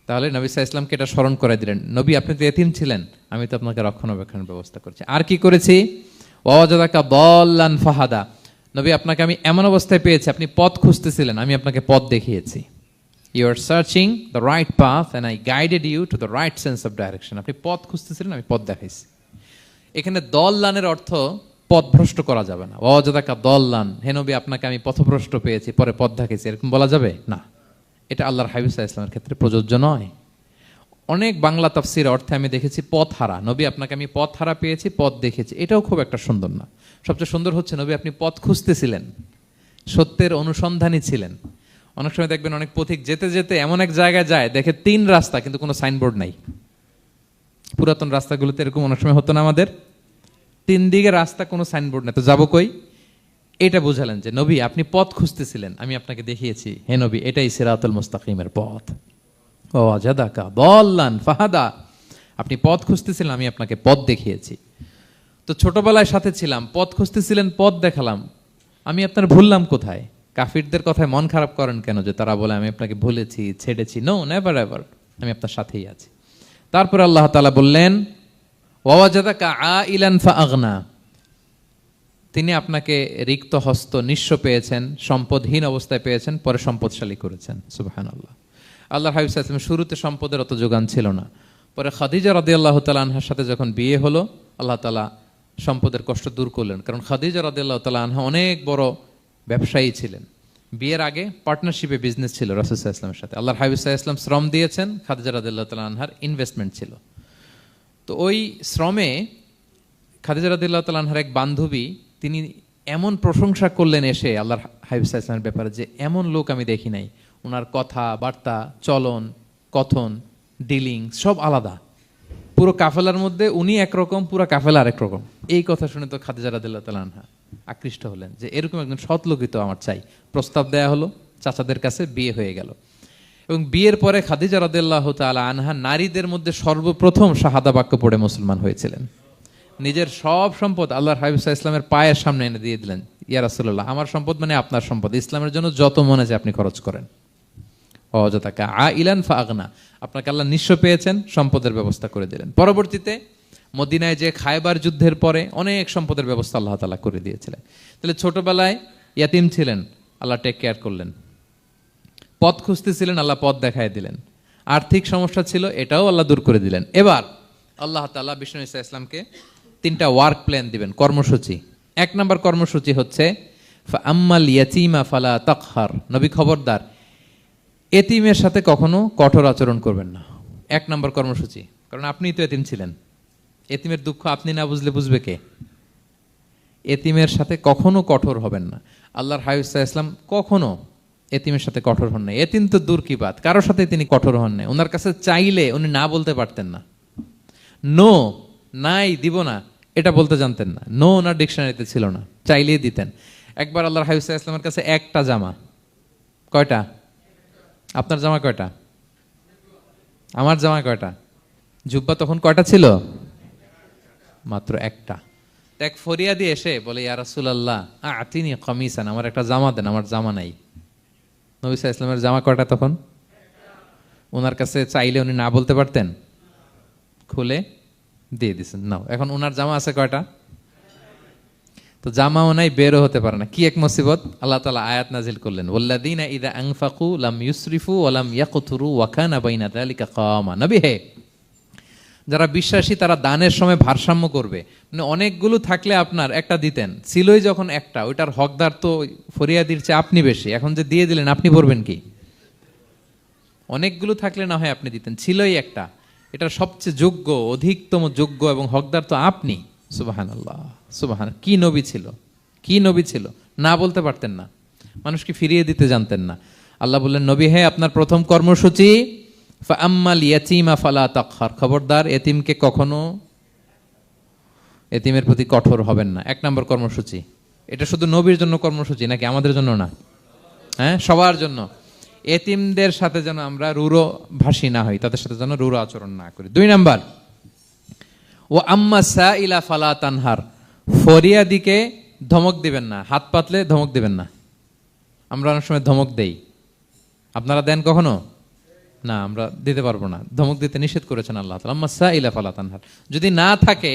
তাহলে নবী সাল্লাল্লাহু আলাইহি ইসলামকে এটা স্মরণ করে দিলেন, নবী আপনি তো এতিম ছিলেন, আমি তো আপনাকে রক্ষণাবেক্ষণের ব্যবস্থা করছি। আর কি করেছি? ওয়াজাদাকা দাল্লান ফাহাদা। নবী আপনাকে আমি এমন অবস্থায় পেয়েছি, আপনি পথ খুঁজতেছিলেন, আমি আপনাকে পথ দেখিয়েছি। You are searching the right path and I guided you to the right sense of direction. আপনি পথ খুঁজতেছিলেন, আমি পথ দেখাইছি। এখানে দল্লানের অর্থ পথভ্রষ্ট করা যাবে না। ওয়াজাদাকা দল্লান, হে নবী আপনাকে আমি পথভ্রষ্ট পেয়েছি, পরে পথ দেখাইছি, এরকম বলা যাবে না। এটা আল্লাহর হাবিব সাল্লাল্লাহু আলাইহি ওয়াসাল্লামের ক্ষেত্রে প্রযোজ্য নয়। অনেক বাংলা তাফসীর অর্থে আমি দেখেছি পথ হারা। নবী আপনাকে আমি পথ হারা পেয়েছি, পথ দেখেছি, এটাও খুব একটা সুন্দর না। সবচেয়ে সুন্দর হচ্ছে নবী আপনি পথ খুঁজতেছিলেন, সত্যের অনুসন্ধানী ছিলেন। অনেক সময় দেখবেন অনেক পথিক যেতে যেতে এমন এক জায়গায় যায়, দেখে 3 রাস্তা কিন্তু কোনো সাইনবোর্ড নাই। পুরাতন রাস্তাগুলোতে এরকম অনেক সময় হতো না আমাদের, 3 দিকে রাস্তা, কোনো সাইনবোর্ড নেই, তো যাবো কই? এটা বুঝালেন যে নবী আপনি পথ খুঁজতেছিলেন, আমি আপনাকে দেখিয়েছি, হে নবী এটাই সিরাতুল মুস্তাকিমের পথ। ওয়াজাদাকা দাল্লান ফাহাদা, আপনি পথ খুঁজতেছিলেন, আমি আপনাকে পথ দেখিয়েছি। তো ছোটবেলায় সাথে ছিলাম, পথ খুঁজতেছিলেন, পথ দেখালাম, আমি আপনার ভুললাম কোথায়? কাফিরদের কথায় মন খারাপ করেন কেন যে তারা বলে আমি আপনাকে ভুলেছি, ছেড়েছি? নো, নেভার এভার, আমি আপনার সাথেই আছি। তারপর আল্লাহ তাআলা বললেন ওয়াজাদাকা আইলান ফাআগনা, তিনি আপনাকে রিক্ত হস্ত, নিঃস্ব পেয়েছেন, সম্পদহীন অবস্থায় পেয়েছেন, পরে সম্পদশালী করেছেন। সুবহানাল্লাহ। আল্লাহর হাবিব সাল্লাল্লাহু আলাইহি ওয়াসাল্লাম শুরুতে সম্পদের অত যোগান ছিল না, পরে খাদিজা রাদিয়াল্লাহু তাআলা আনহার সাথে যখন বিয়ে হলো, আল্লাহ তাআলা সম্পদের কষ্ট দূর করলেন, কারণ খাদিজা রাদিয়াল্লাহু তাআলা আনহা অনেক বড় ব্যবসায়ী ছিলেন। বিয়ের আগে পার্টনারশিপে বিজনেস ছিল রাসূল সাল্লাল্লাহু আলাইহি ওয়াসাল্লামের সাথে। আল্লাহর হাবিব সাল্লাল্লাহু আলাইহি ওয়াসাল্লাম শ্রম দিয়েছেন, খাদিজা রাদিয়াল্লাহু তাআলা আনহার ইনভেস্টমেন্ট ছিল। তো ওই শ্রমে খাদিজা রাদিয়াল্লাহু তাআলা আনহার এক বান্ধবী, তিনি এমন প্রশংসা করলেন এসে আল্লাহর হাবিব সাল্লাল্লাহু আলাইহি ওয়াসাল্লামের ব্যাপারে যে এমন লোক আমি দেখি নাই, ওনার কথা বার্তা, চলন, কথন, ডিলিং সব আলাদা। পুরো কাফেলার মধ্যে উনি একরকম, পুরো কাফেলা আরেক রকম। এই কথা শুনে তো খাদিজা রাদিয়াল্লাহু তাআলা আনহা আকৃষ্ট হলেন যে এরকম একজন সৎ লোকই তো আমার চাই। প্রস্তাব দেয়া হলো, চাচাদের কাছে বিয়ে হয়ে গেল। এবং বিয়ের পরে খাদিজা রাদিয়াল্লাহু তাআলা আনহা নারীদের মধ্যে সর্বপ্রথম শাহাদা বাক্য পড়ে মুসলমান হয়েছিলেন। নিজের সব সম্পদ আল্লাহর হাবিব সাল্লাল্লাহু আলাইহি ওয়াসাল্লামের পায়ের সামনে এনে দিয়ে দিলেন, ইয়া রাসূলুল্লাহ আমার সম্পদ মানে আপনার সম্পদ, ইসলামের জন্য যত মনে চায় আপনি খরচ করেন। ওয়াজাদাকা আইলান ফাআগনা, আপনাকে আল্লাহ নিঃস্ব পেয়েছেন, সম্পদের ব্যবস্থা করে দিলেন। পরবর্তীতে মদিনায় যে খায়বার যুদ্ধের পরে অনেক সম্পদের ব্যবস্থা আল্লাহ তাআলা করে দিয়েছিলেন। তাহলে ছোটবেলায় ইয়াতিম ছিলেন, আল্লাহ টেক কেয়ার করলেন। পথ খুঁজতেছিলেন, আল্লাহ পথ দেখায় দিলেন। আর্থিক সমস্যা ছিল, এটাও আল্লাহ দূর করে দিলেন। এবার আল্লাহ তাআলা বিষ্ণু ঈসা ইসলামকে 3টা ওয়ার্ক প্ল্যান দিবেন, কর্মসূচি। 1 নম্বর কর্মসূচি হচ্ছে ফাআম্মাল ইয়াতীমা ফালা তাকহার, নবী খবরদার এতিমের সাথে কখনো কঠোর আচরণ করবেন না। 1 নম্বর কর্মসূচি, কারণ আপনিই তো এতিম ছিলেন। এতিমের দুঃখ আপনি না বুঝলে বুঝবে কে? এতিমের সাথে কখনো কঠোর হবেন না। আল্লাহর হাবিব সাল্লাল্লাহু আলাইহি ওয়াসাল্লাম কখনো এতিমের সাথে কঠোর হন নাই। এতিম তো দূর কি বাত, কারোর সাথে তিনি কঠোর হন নাই। ওনার কাছে চাইলে উনি না বলতে পারতেন না। নো, নাই, দিব না, এটা বলতে জানতেন না। নো ওনার ডিকশনারিতে ছিল না, চাইলেই দিতেন। একবার আল্লাহর হাবিব সাল্লাল্লাহু আলাইহি ওয়াসাল্লামের কাছে একটা জামা, কয়টা? আপনার জামা কয়টা? আমার জামা কয়টা? জুব্বা তখন কয়টা ছিল? মাত্র একটা। এক ফরিয়াদি এসে বলে, ইয়া রাসূলুল্লাহ আতিনি কামিসান, আমার একটা জামা দেন, আমার জামা নাই। নবী সাল্লাল্লাহু আলাইহি ওয়াসাল্লামের জামা কয়টা তখন? ওনার কাছে চাইলে উনি না বলতে পারতেন? খুলে দিয়ে দিছেন, নাও। এখন ওনার জামা আছে কয়টা? তো জামাও নাই, বেরও হতে পারে না। কি এক মুসিবত! আল্লাহ তাআলা আয়াত নাজিল করলেন, ওয়াল্লাযীনা ইযা আনফাকু লাম ইউসরিফু ওয়া লাম ইয়াকতুরু ওয়া কানা বাইনা যালিকা কাওয়ামা। নবী হে, যারা বিশ্বাসী তারা দানের সময় ভারসাম্য করবে। মানে অনেকগুলো থাকলে আপনার একটা দিতেন, ছিলই যখন একটা, ওইটার হকদার তো ফরিয়াদির চেয়ে আপনি বেশি। এখন যে দিয়ে দিলেন, আপনি পড়বেন কি? অনেকগুলো থাকলে না হয় আপনি দিতেন, ছিলই একটা, এটার সবচেয়ে যোগ্য, অধিকতম যোগ্য এবং হকদার তো আপনি। সুবহানাল্লাহ, সুবহান। কি নবী ছিল, কি নবী ছিল! না বলতে পারতেন না, মানুষকে ফিরিয়ে দিতে জানতেন না। আল্লাহ বললেন, নবী হে, আপনার প্রথম কর্মসূচি ফাআম্মাল ইয়াতীমা ফালা তাকহার, খবরদার এতিমকে কখনো, এতিমের প্রতি কঠোর হবেন না। এক নম্বর কর্মসূচি। এটা শুধু নবীর জন্য কর্মসূচি নাকি আমাদের জন্য না? হ্যাঁ, সবার জন্য। এতিমদের সাথে যেন আমরা রূঢ় ভাষী না হই, তাদের সাথে যেন রূঢ় আচরণ না করি। 2 নাম্বার, ও আম্মা সাইলা ফালা তানহার, ফরিয়াদিকে ধমক দিবেন না, হাত পাতলে ধমক দিবেন না। আমরা অনেক সময় ধমক দেই, আপনারা দেন কখনো? না, আমরা দিতে পারবো না, ধমক দিতে নিষেধ করেছেন আল্লাহ তাআলা। আম্মা সাইলা ফালা তানহার, যদি না থাকে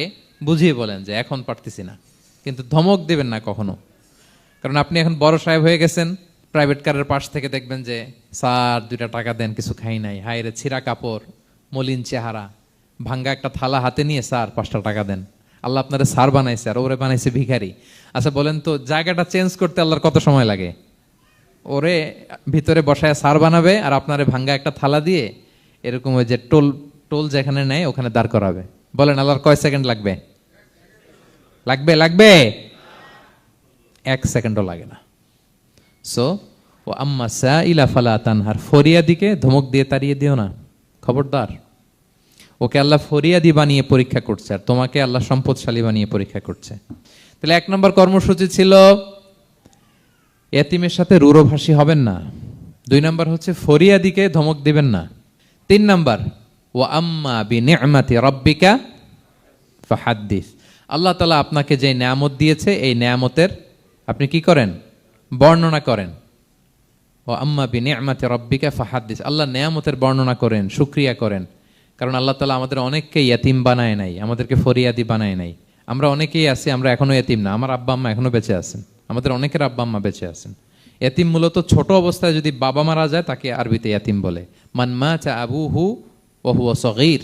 বুঝিয়ে বলেন যে এখন পারতেছি না, কিন্তু ধমক দিবেন না কখনো। কারণ আপনি এখন বড় সাহেব হয়ে গেছেন, প্রাইভেট কারের পাশ থেকে দেখবেন যে স্যার 2টা টাকা দেন, কিছু খাই নাই, হায় রে ছিঁড়া কাপড়, মলিন চেহারা, ভাঙ্গা একটা থালা হাতে নিয়ে, স্যার 5টা টাকা দেন। আল্লাহ আপনারে স্যার বানাইছে আর ওরে বানাইছে ভিখারি। আচ্ছা বলেন তো, জায়গাটা চেঞ্জ করতে আল্লাহর কত সময় লাগে? ওরে ভিতরে বসায় স্যার বানাবে আর আপনারে ভাঙ্গা একটা থালা দিয়ে এরকম ওই যে টোল টোল যেখানে নেয় ওখানে দাঁড় করাবে। বলেন আল্লাহর কয় সেকেন্ড লাগবে? লাগবে? লাগবে? 1 সেকেন্ডও লাগে না। সো ও আম্মা সাইলা ফালা তানহার, ফরিয়াদিকে ধমক দিয়ে তাড়িয়ে দিও না, খবরদার। ওকে আল্লাহ ফরিয়াদি বানিয়ে পরীক্ষা করছে, আর তোমাকে আল্লাহ সম্পদশালী বানিয়ে পরীক্ষা করছে। তাহলে 1 নম্বর কর্মসূচি ছিল এতিমের সাথে রূঢ়ভাষী হবেন না। 2 নম্বর হচ্ছে ফরিয়াদিকে ধমক দিবেন না। 3 নম্বর, ওয়া আম্মা বিনি'মাতি রাব্বিকা ফাহাদ্দিস, আল্লাহ তাআলা আপনাকে যে নেয়ামত দিয়েছে এই নেয়ামতের আপনি কি করেন? বর্ণনা করেন। ওয়া আম্মা বিনি'মাতি রাব্বিকা ফাহাদ্দিস, আল্লাহ নেয়ামতের বর্ণনা করেন, শুকরিয়া করেন। কারণ আল্লাহ তাআলা আমাদের অনেককে ইয়তিম বানায় নাই, আমাদেরকে ফরিয়াদি বানায় নাই। আমরা অনেকেই আছি, আমরা এখনো ইয়তিম না, আমার আব্বা আম্মা এখনো বেঁচে আছেন, আমাদের অনেকের আব্বা আম্মা বেঁচে আছেন। ইয়তিম মূলত ছোট অবস্থায় যদি বাবা মারা যায় তাকে আরবিতে ইয়তিম বলে। মান মাতা আবুহু ওয়া হুয়া সগীর,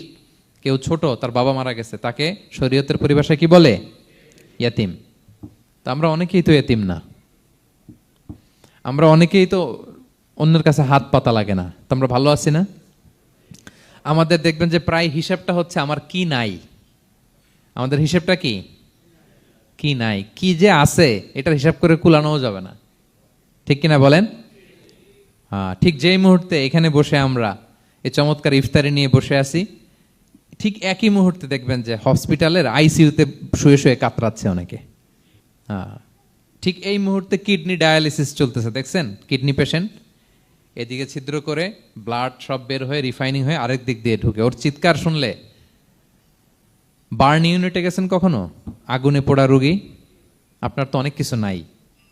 কেউ ছোট, তার বাবা মারা গেছে, তাকে শরীয়তের পরিভাষায় কি বলে? ইয়তিম। তা আমরা অনেকেই তো ইয়তিম না, আমরা অনেকেই তো অন্যের কাছে হাত পাতা লাগে না, তো আমরা ভালো আছি না? আমাদের দেখবেন যে প্রায় হিসাবটা হচ্ছে আমার কি নাই। আমাদের হিসাবটা কি? কি নাই। কি যে আছে এটার হিসাব করে কুলানোও যাবে না, ঠিক কিনা বলেন? হ্যাঁ, ঠিক যেই মুহূর্তে এখানে বসে আমরা এই চমৎকার ইফতারি নিয়ে বসে আছি, ঠিক একই মুহূর্তে দেখবেন যে হসপিটালের আইসিইউতে শুয়ে শুয়ে কাতরাচ্ছে অনেকে। হ্যাঁ, ঠিক এই মুহূর্তে কিডনি ডায়ালিসিস চলতেছে, দেখছেন? কিডনি পেশেন্ট এদিকে ছিদ্র করে ব্লাড সব বের হয়ে রিফাইনিং হয়ে আরেক দিক দিয়ে ঢুকে, ওর চিৎকার শুনলে। বার্ন ইউনিটে গেছেন কখনো? আগুনে পোড়া রোগী, আপনার তো অনেক কিছু নাই,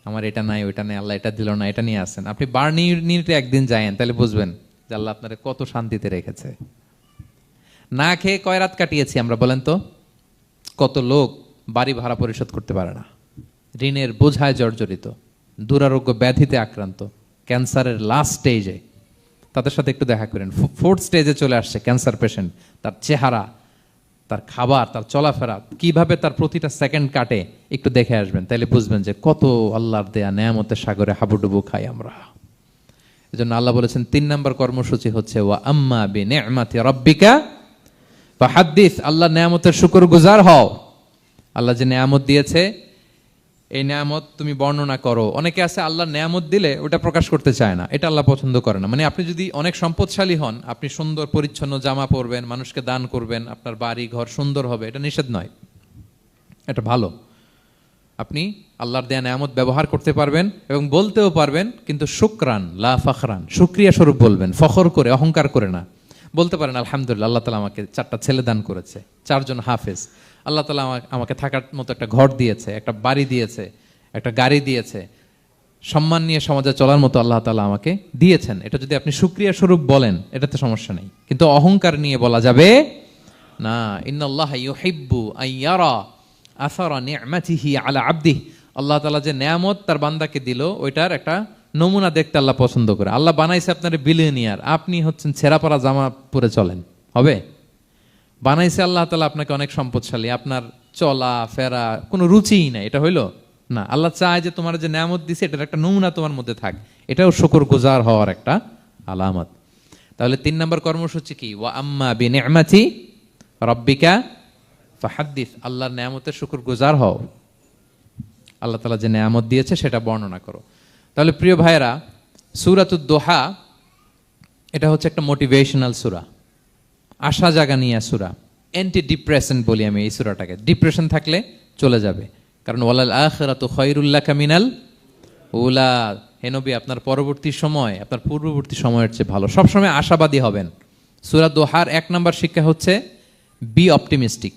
আমার এটা নাই, ওইটা নাই, আল্লাহ এটা দিল না, এটা নিয়ে আসেন। আপনি বার্ন ইউনিটে একদিন যায়েন, তাহলে বুঝবেন যে আল্লাহ আপনারে কত শান্তিতে রেখেছে। না খেয়ে কয় রাত কাটিয়েছি আমরা, বলেন তো? কত লোক বাড়ি ভাড়া পরিশোধ করতে পারে না, ঋণের বোঝায় জর্জরিত, দুরারোগ্য ব্যাধিতে আক্রান্ত, ক্যান্সারের লাস্ট স্টেজে। তাদের সাথে একটু দেখা করেন, 4th স্টেজে চলে আসছে ক্যান্সার পেশেন্ট। তার চেহারা, তার খাবার, তার চলাফেরা, কিভাবে তার প্রতিটা সেকেন্ড কাটে, একটু দেখে আসবেন, তাইলে বুঝবেন যে কত আল্লাহর দেয়া নেয়ামতের সাগরে হাবুডুবু খাই আমরা। এজন্য আল্লাহ বলেছেন 3 নম্বর কর্মসূচি হচ্ছে ওয়া আম্মা বিনি'মাতি রাব্বিকা ফাহাদ্দিস, আল্লাহ নেয়ামতের শুকরগুজার হও। আল্লাহ যে নেয়ামত দিয়েছে এই নেয়ামত তুমি বর্ণনা করো। অনেকে আছে আল্লাহ নেয়ামত দিলে ওটা প্রকাশ করতে চায় না, এটা আল্লাহ পছন্দ করে না। মানে আপনি যদি অনেক সম্পদশালী হন, আপনি সুন্দর পরিচ্ছন্ন জামা পরবেন, মানুষকে দান করবেন, আপনার বাড়ি ঘর সুন্দর হবে, এটা নিষেধ নয়, এটা ভালো। আপনি আল্লাহর দেয়া নেয়ামত ব্যবহার করতে পারবেন এবং বলতেও পারবেন, কিন্তু শুকরান লা ফখরান, শুকরিয়া স্বরূপ বলবেন, ফখর করে, অহংকার করে না। বলতে পারেন আলহামদুলিল্লাহ, আল্লাহ তাআলা আমাকে 4টা ছেলে দান করেছে, 4জন হাফেজ, আল্লাহ তাআলা আমাকে থাকার মতো একটা ঘর দিয়েছে, একটা বাড়ি দিয়েছে, একটা গাড়ি দিয়েছে, সম্মান নিয়ে সমাজে চলার মতো আল্লাহ তাআলা আমাকে দিয়েছেন। এটা যদি আপনি শুকরিয়া স্বরূপ বলেন, এটাতে সমস্যা নেই, কিন্তু অহংকার নিয়ে বলা যাবে না। ইন্নাল্লাহা ইউহিব্বু আইয়ারা আসারা নি'মাতিহি আলা আবদিহি, আল্লাহ তাআলা যে নেয়ামত তার বান্দাকে দিল, ওইটার একটা নমুনা দেখতে আল্লাহ পছন্দ করে। আল্লাহ বানাইছে আপনার বিলিয়নিয়ার, আপনি হচ্ছেন ছেঁড়া পরা জামা পরে চলেন, হবে? বানাইছে আল্লাহ তাআলা আপনাকে অনেক সম্পদশালী, আপনার চলা ফেরা কোনো রুচিই নাই, এটা হইলো না। আল্লাহ চায় যে তোমার যে নেয়ামত দিছে এটার একটা নমুনা তোমার মধ্যে থাক, এটাও শুকরগুজার হওয়ার একটা আলামত। তাহলে 3 নম্বর কর্মসূচি কি? ওয়া আম্মা বিনি'মাতি রাব্বিকা ফাহাদ্দিস, আল্লাহর নেয়ামতের শুকরগুজার হও, আল্লাহ তাআলা যে নেয়ামত দিয়েছে সেটা বর্ণনা করো। তাহলে প্রিয় ভাইয়েরা, সূরাতুদ দোহা এটা হচ্ছে একটা মোটিভেশনাল সূরা, আশা জাগানিয়া সূরা, অ্যান্টি ডিপ্রেশন বলি আমি এই সূরাটাকে। ডিপ্রেশন থাকলে চলে যাবে, কারণ ওয়ালাল আখিরাতু খায়রুল লাকা মিনাল উলা, হে নবী আপনার পরবর্তী সময় আপনার পূর্ববর্তী সময়ের চেয়ে ভালো। সবসময় আশাবাদী হবেন। সূরা দোহার 1 নম্বর শিক্ষা হচ্ছে বি অপটিমিস্টিক,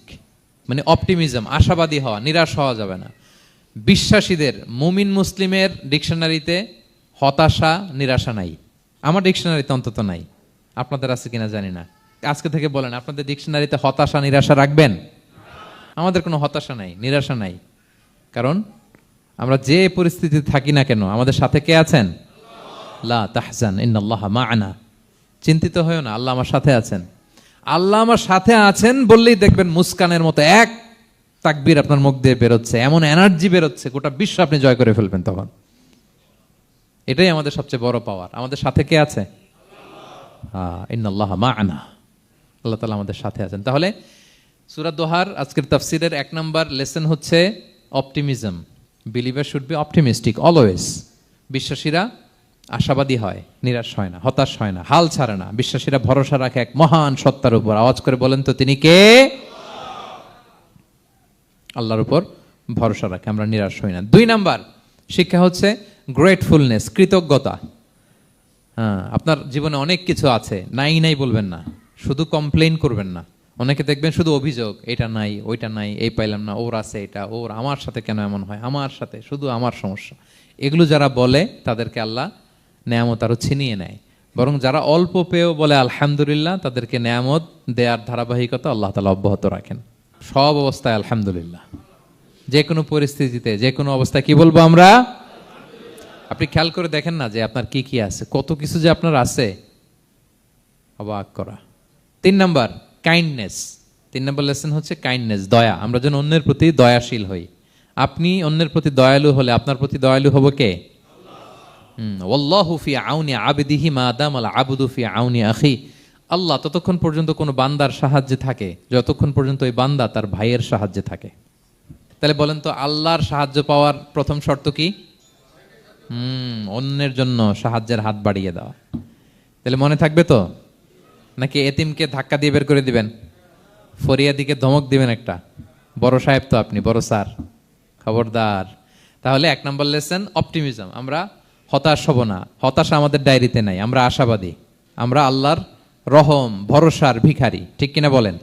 মানে অপটিমিজম, আশাবাদী হওয়া, নিরাশ হওয়া যাবে না। বিশ্বাসীদের, মুমিন মুসলিমের ডিকশনারিতে হতাশা নিরাশা নাই, আমার ডিকশনারিতে অন্তত নাই, আপনাদের আছে কিনা জানি না। আজকে থেকে বলেন আপনাদের ডিকশনারিতে হতাশা নিরাশা রাখবেন? আমাদের কোনো হতাশা নাই, নিরাশা নাই, কারণ আমরা যে পরিস্থিতিতে থাকি না কেন আমাদের সাথে কে আছেন? লা তাহজান ইন্নাল্লাহা মা'ানা, চিন্তিত হয়ো না, আল্লাহ আমার সাথে আছেন। আল্লাহ আমার সাথে আছেন বললেই দেখবেন মুস্কানের মতো এক তাকবীর আপনার মুখ দিয়ে বেরোচ্ছে, এমন এনার্জি বেরোচ্ছে, গোটা বিশ্ব আপনি জয় করে ফেলবেন তখন। এটাই আমাদের সবচেয়ে বড় পাওয়ার। আমাদের সাথে কে আছে? ইন্নাল্লাহা মা'ানা, আল্লাহ তাআলা আমাদের সাথে আছেন। তাহলে সূরা দোহার আজকের তাফসীরের 1 নম্বর লেসন হচ্ছে optimism. Believer should be optimistic always. বিশ্বাসীরা আশাবাদী হয়, নিরাশ হয় না, হতাশ হয় না, হাল ছাড়ে না। বিশ্বাসীরা ভরসা রাখে এক মহান সত্তার উপর। আওয়াজ করে বলেন তো তিনি কে? আল্লাহর উপর ভরসা রাখে, আমরা নিরাশ হই না। 2 নাম্বার শিক্ষা হচ্ছে গ্রেটফুলনেস, কৃতজ্ঞতা। আপনার জীবনে অনেক কিছু আছে, নাই নাই বলবেন না, শুধু কমপ্লেইন করবেন না। অনেকে দেখবেন শুধু অভিযোগ, এটা নাই ওইটা নাই, এই পাইলাম না, ওর আছে এটা, ওর, আমার সাথে কেন এমন হয়, আমার সাথে শুধু আমার সমস্যা। এগুলো যারা বলে তাদেরকে আল্লাহ নেয়ামত আরো ছিনিয়ে নেয়। বরং যারা অল্প পেয়েও বলে আলহামদুলিল্লাহ, তাদেরকে নেয়ামত দেয়ার ধারাবাহিকতা আল্লাহ তাআলা অব্যাহত রাখেন। সব অবস্থায় আলহামদুলিল্লাহ, যে কোনো পরিস্থিতিতে, যে কোনো অবস্থায় কি বলবো আমরা? আপনি খেয়াল করে দেখেন না যে আপনার কি কি আছে, কত কিছু যে আপনার আছে, অবাক করা। 3 নাম্বার কাইন্ডনেস। 3 নম্বর লেসন হচ্ছে কাইন্ডনেস, দয়া। আমরা যেন অন্যের প্রতি দয়াশীল হই। আপনি অন্যের প্রতি দয়ালু হলে আপনার প্রতি দয়ালু হবো কে? ওয়াল্লাহু ফি আউনি আবদিহি মা দামাল আবদু ফি আউনি আখি। আল্লাহ ততক্ষণ পর্যন্ত কোনো বান্দার সাহায্যে থাকে যতক্ষণ পর্যন্ত ওই বান্দা তার ভাইয়ের সাহায্যে থাকে। তাহলে বলেন তো, আল্লাহর সাহায্য পাওয়ার প্রথম শর্ত কি? অন্যের জন্য সাহায্যের হাত বাড়িয়ে দেওয়া। তাহলে মনে থাকবে তো? নাকি এতিমকে ধাক্কা দিয়ে বের করে দিবেন? ফরিয়াদিকে ধমক দিবেন একটা? বড় সাহেব তো আপনি, বড় স্যার, খবরদার। তাহলে 1 নম্বর লেসন অপটিমিজম। আমরা হতাশ হব না, হতাশা আমাদের ডায়েরিতে নাই, আমরা আশাবাদী, আমরা আল্লাহর রহম ভরসার ভিখারি, ঠিক কিনা বলেন?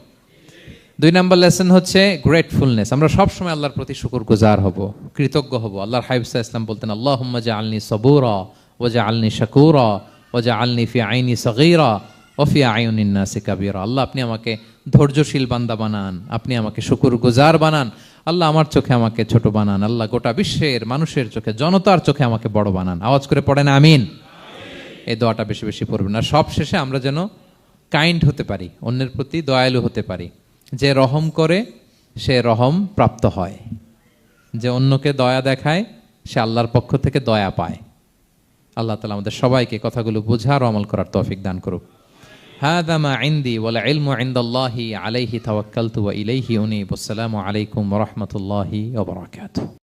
2 নম্বর লেসন হচ্ছে গ্রেটফুলনেস। আমরা সবসময় আল্লাহর প্রতি শুকরগুজার হব, কৃতজ্ঞ হব। আল্লাহর হাবিব সাল্লাল্লাহু আলাইহি ওয়াসাল্লাম বলতেন, আল্লাহুম্মা জাআলনি সাবুরা ওয়া জাআলনি শাকুরা ওয়া জাআলনি ফি আইনি সগীরা ওয়া ফি আয়ুনিন নাসি কাবীরা। আল্লাহ আপনি আমাকে ধৈর্যশীল বান্দা বানান, আপনি আমাকে শুকরগুজার বানান। আল্লাহ আমার চোখে আমাকে ছোট বানান। আল্লাহ গোটা বিশ্বের মানুষের চোখে, জনতার চোখে আমাকে বড় বানান। আওয়াজ করে পড়েন আমিন। এই দোয়াটা বেশি বেশি পড়বেন। আর সব শেষে আমরা যেন কাইন্ড হতে পারি, অন্যের প্রতি দয়ালু হতে পারি। যে রহম করে সে রহম প্রাপ্ত হয়, যে অন্যকে দয়া দেখায় সে আল্লাহর পক্ষ থেকে দয়া পায়। আল্লাহ তাআলা আমাদের সবাইকে কথাগুলো বোঝার ও আমল করার তৌফিক দান করুক। হাযা মা ইনদি ওয়াল ইলমু ইনদাল্লাহি আলাইহি তাওয়াক্কালতু ওয়া ইলাইহি উনীব। আসসালামু আলাইকুম ওয়া রাহমাতুল্লাহি ওয়া বারাকাতুহু।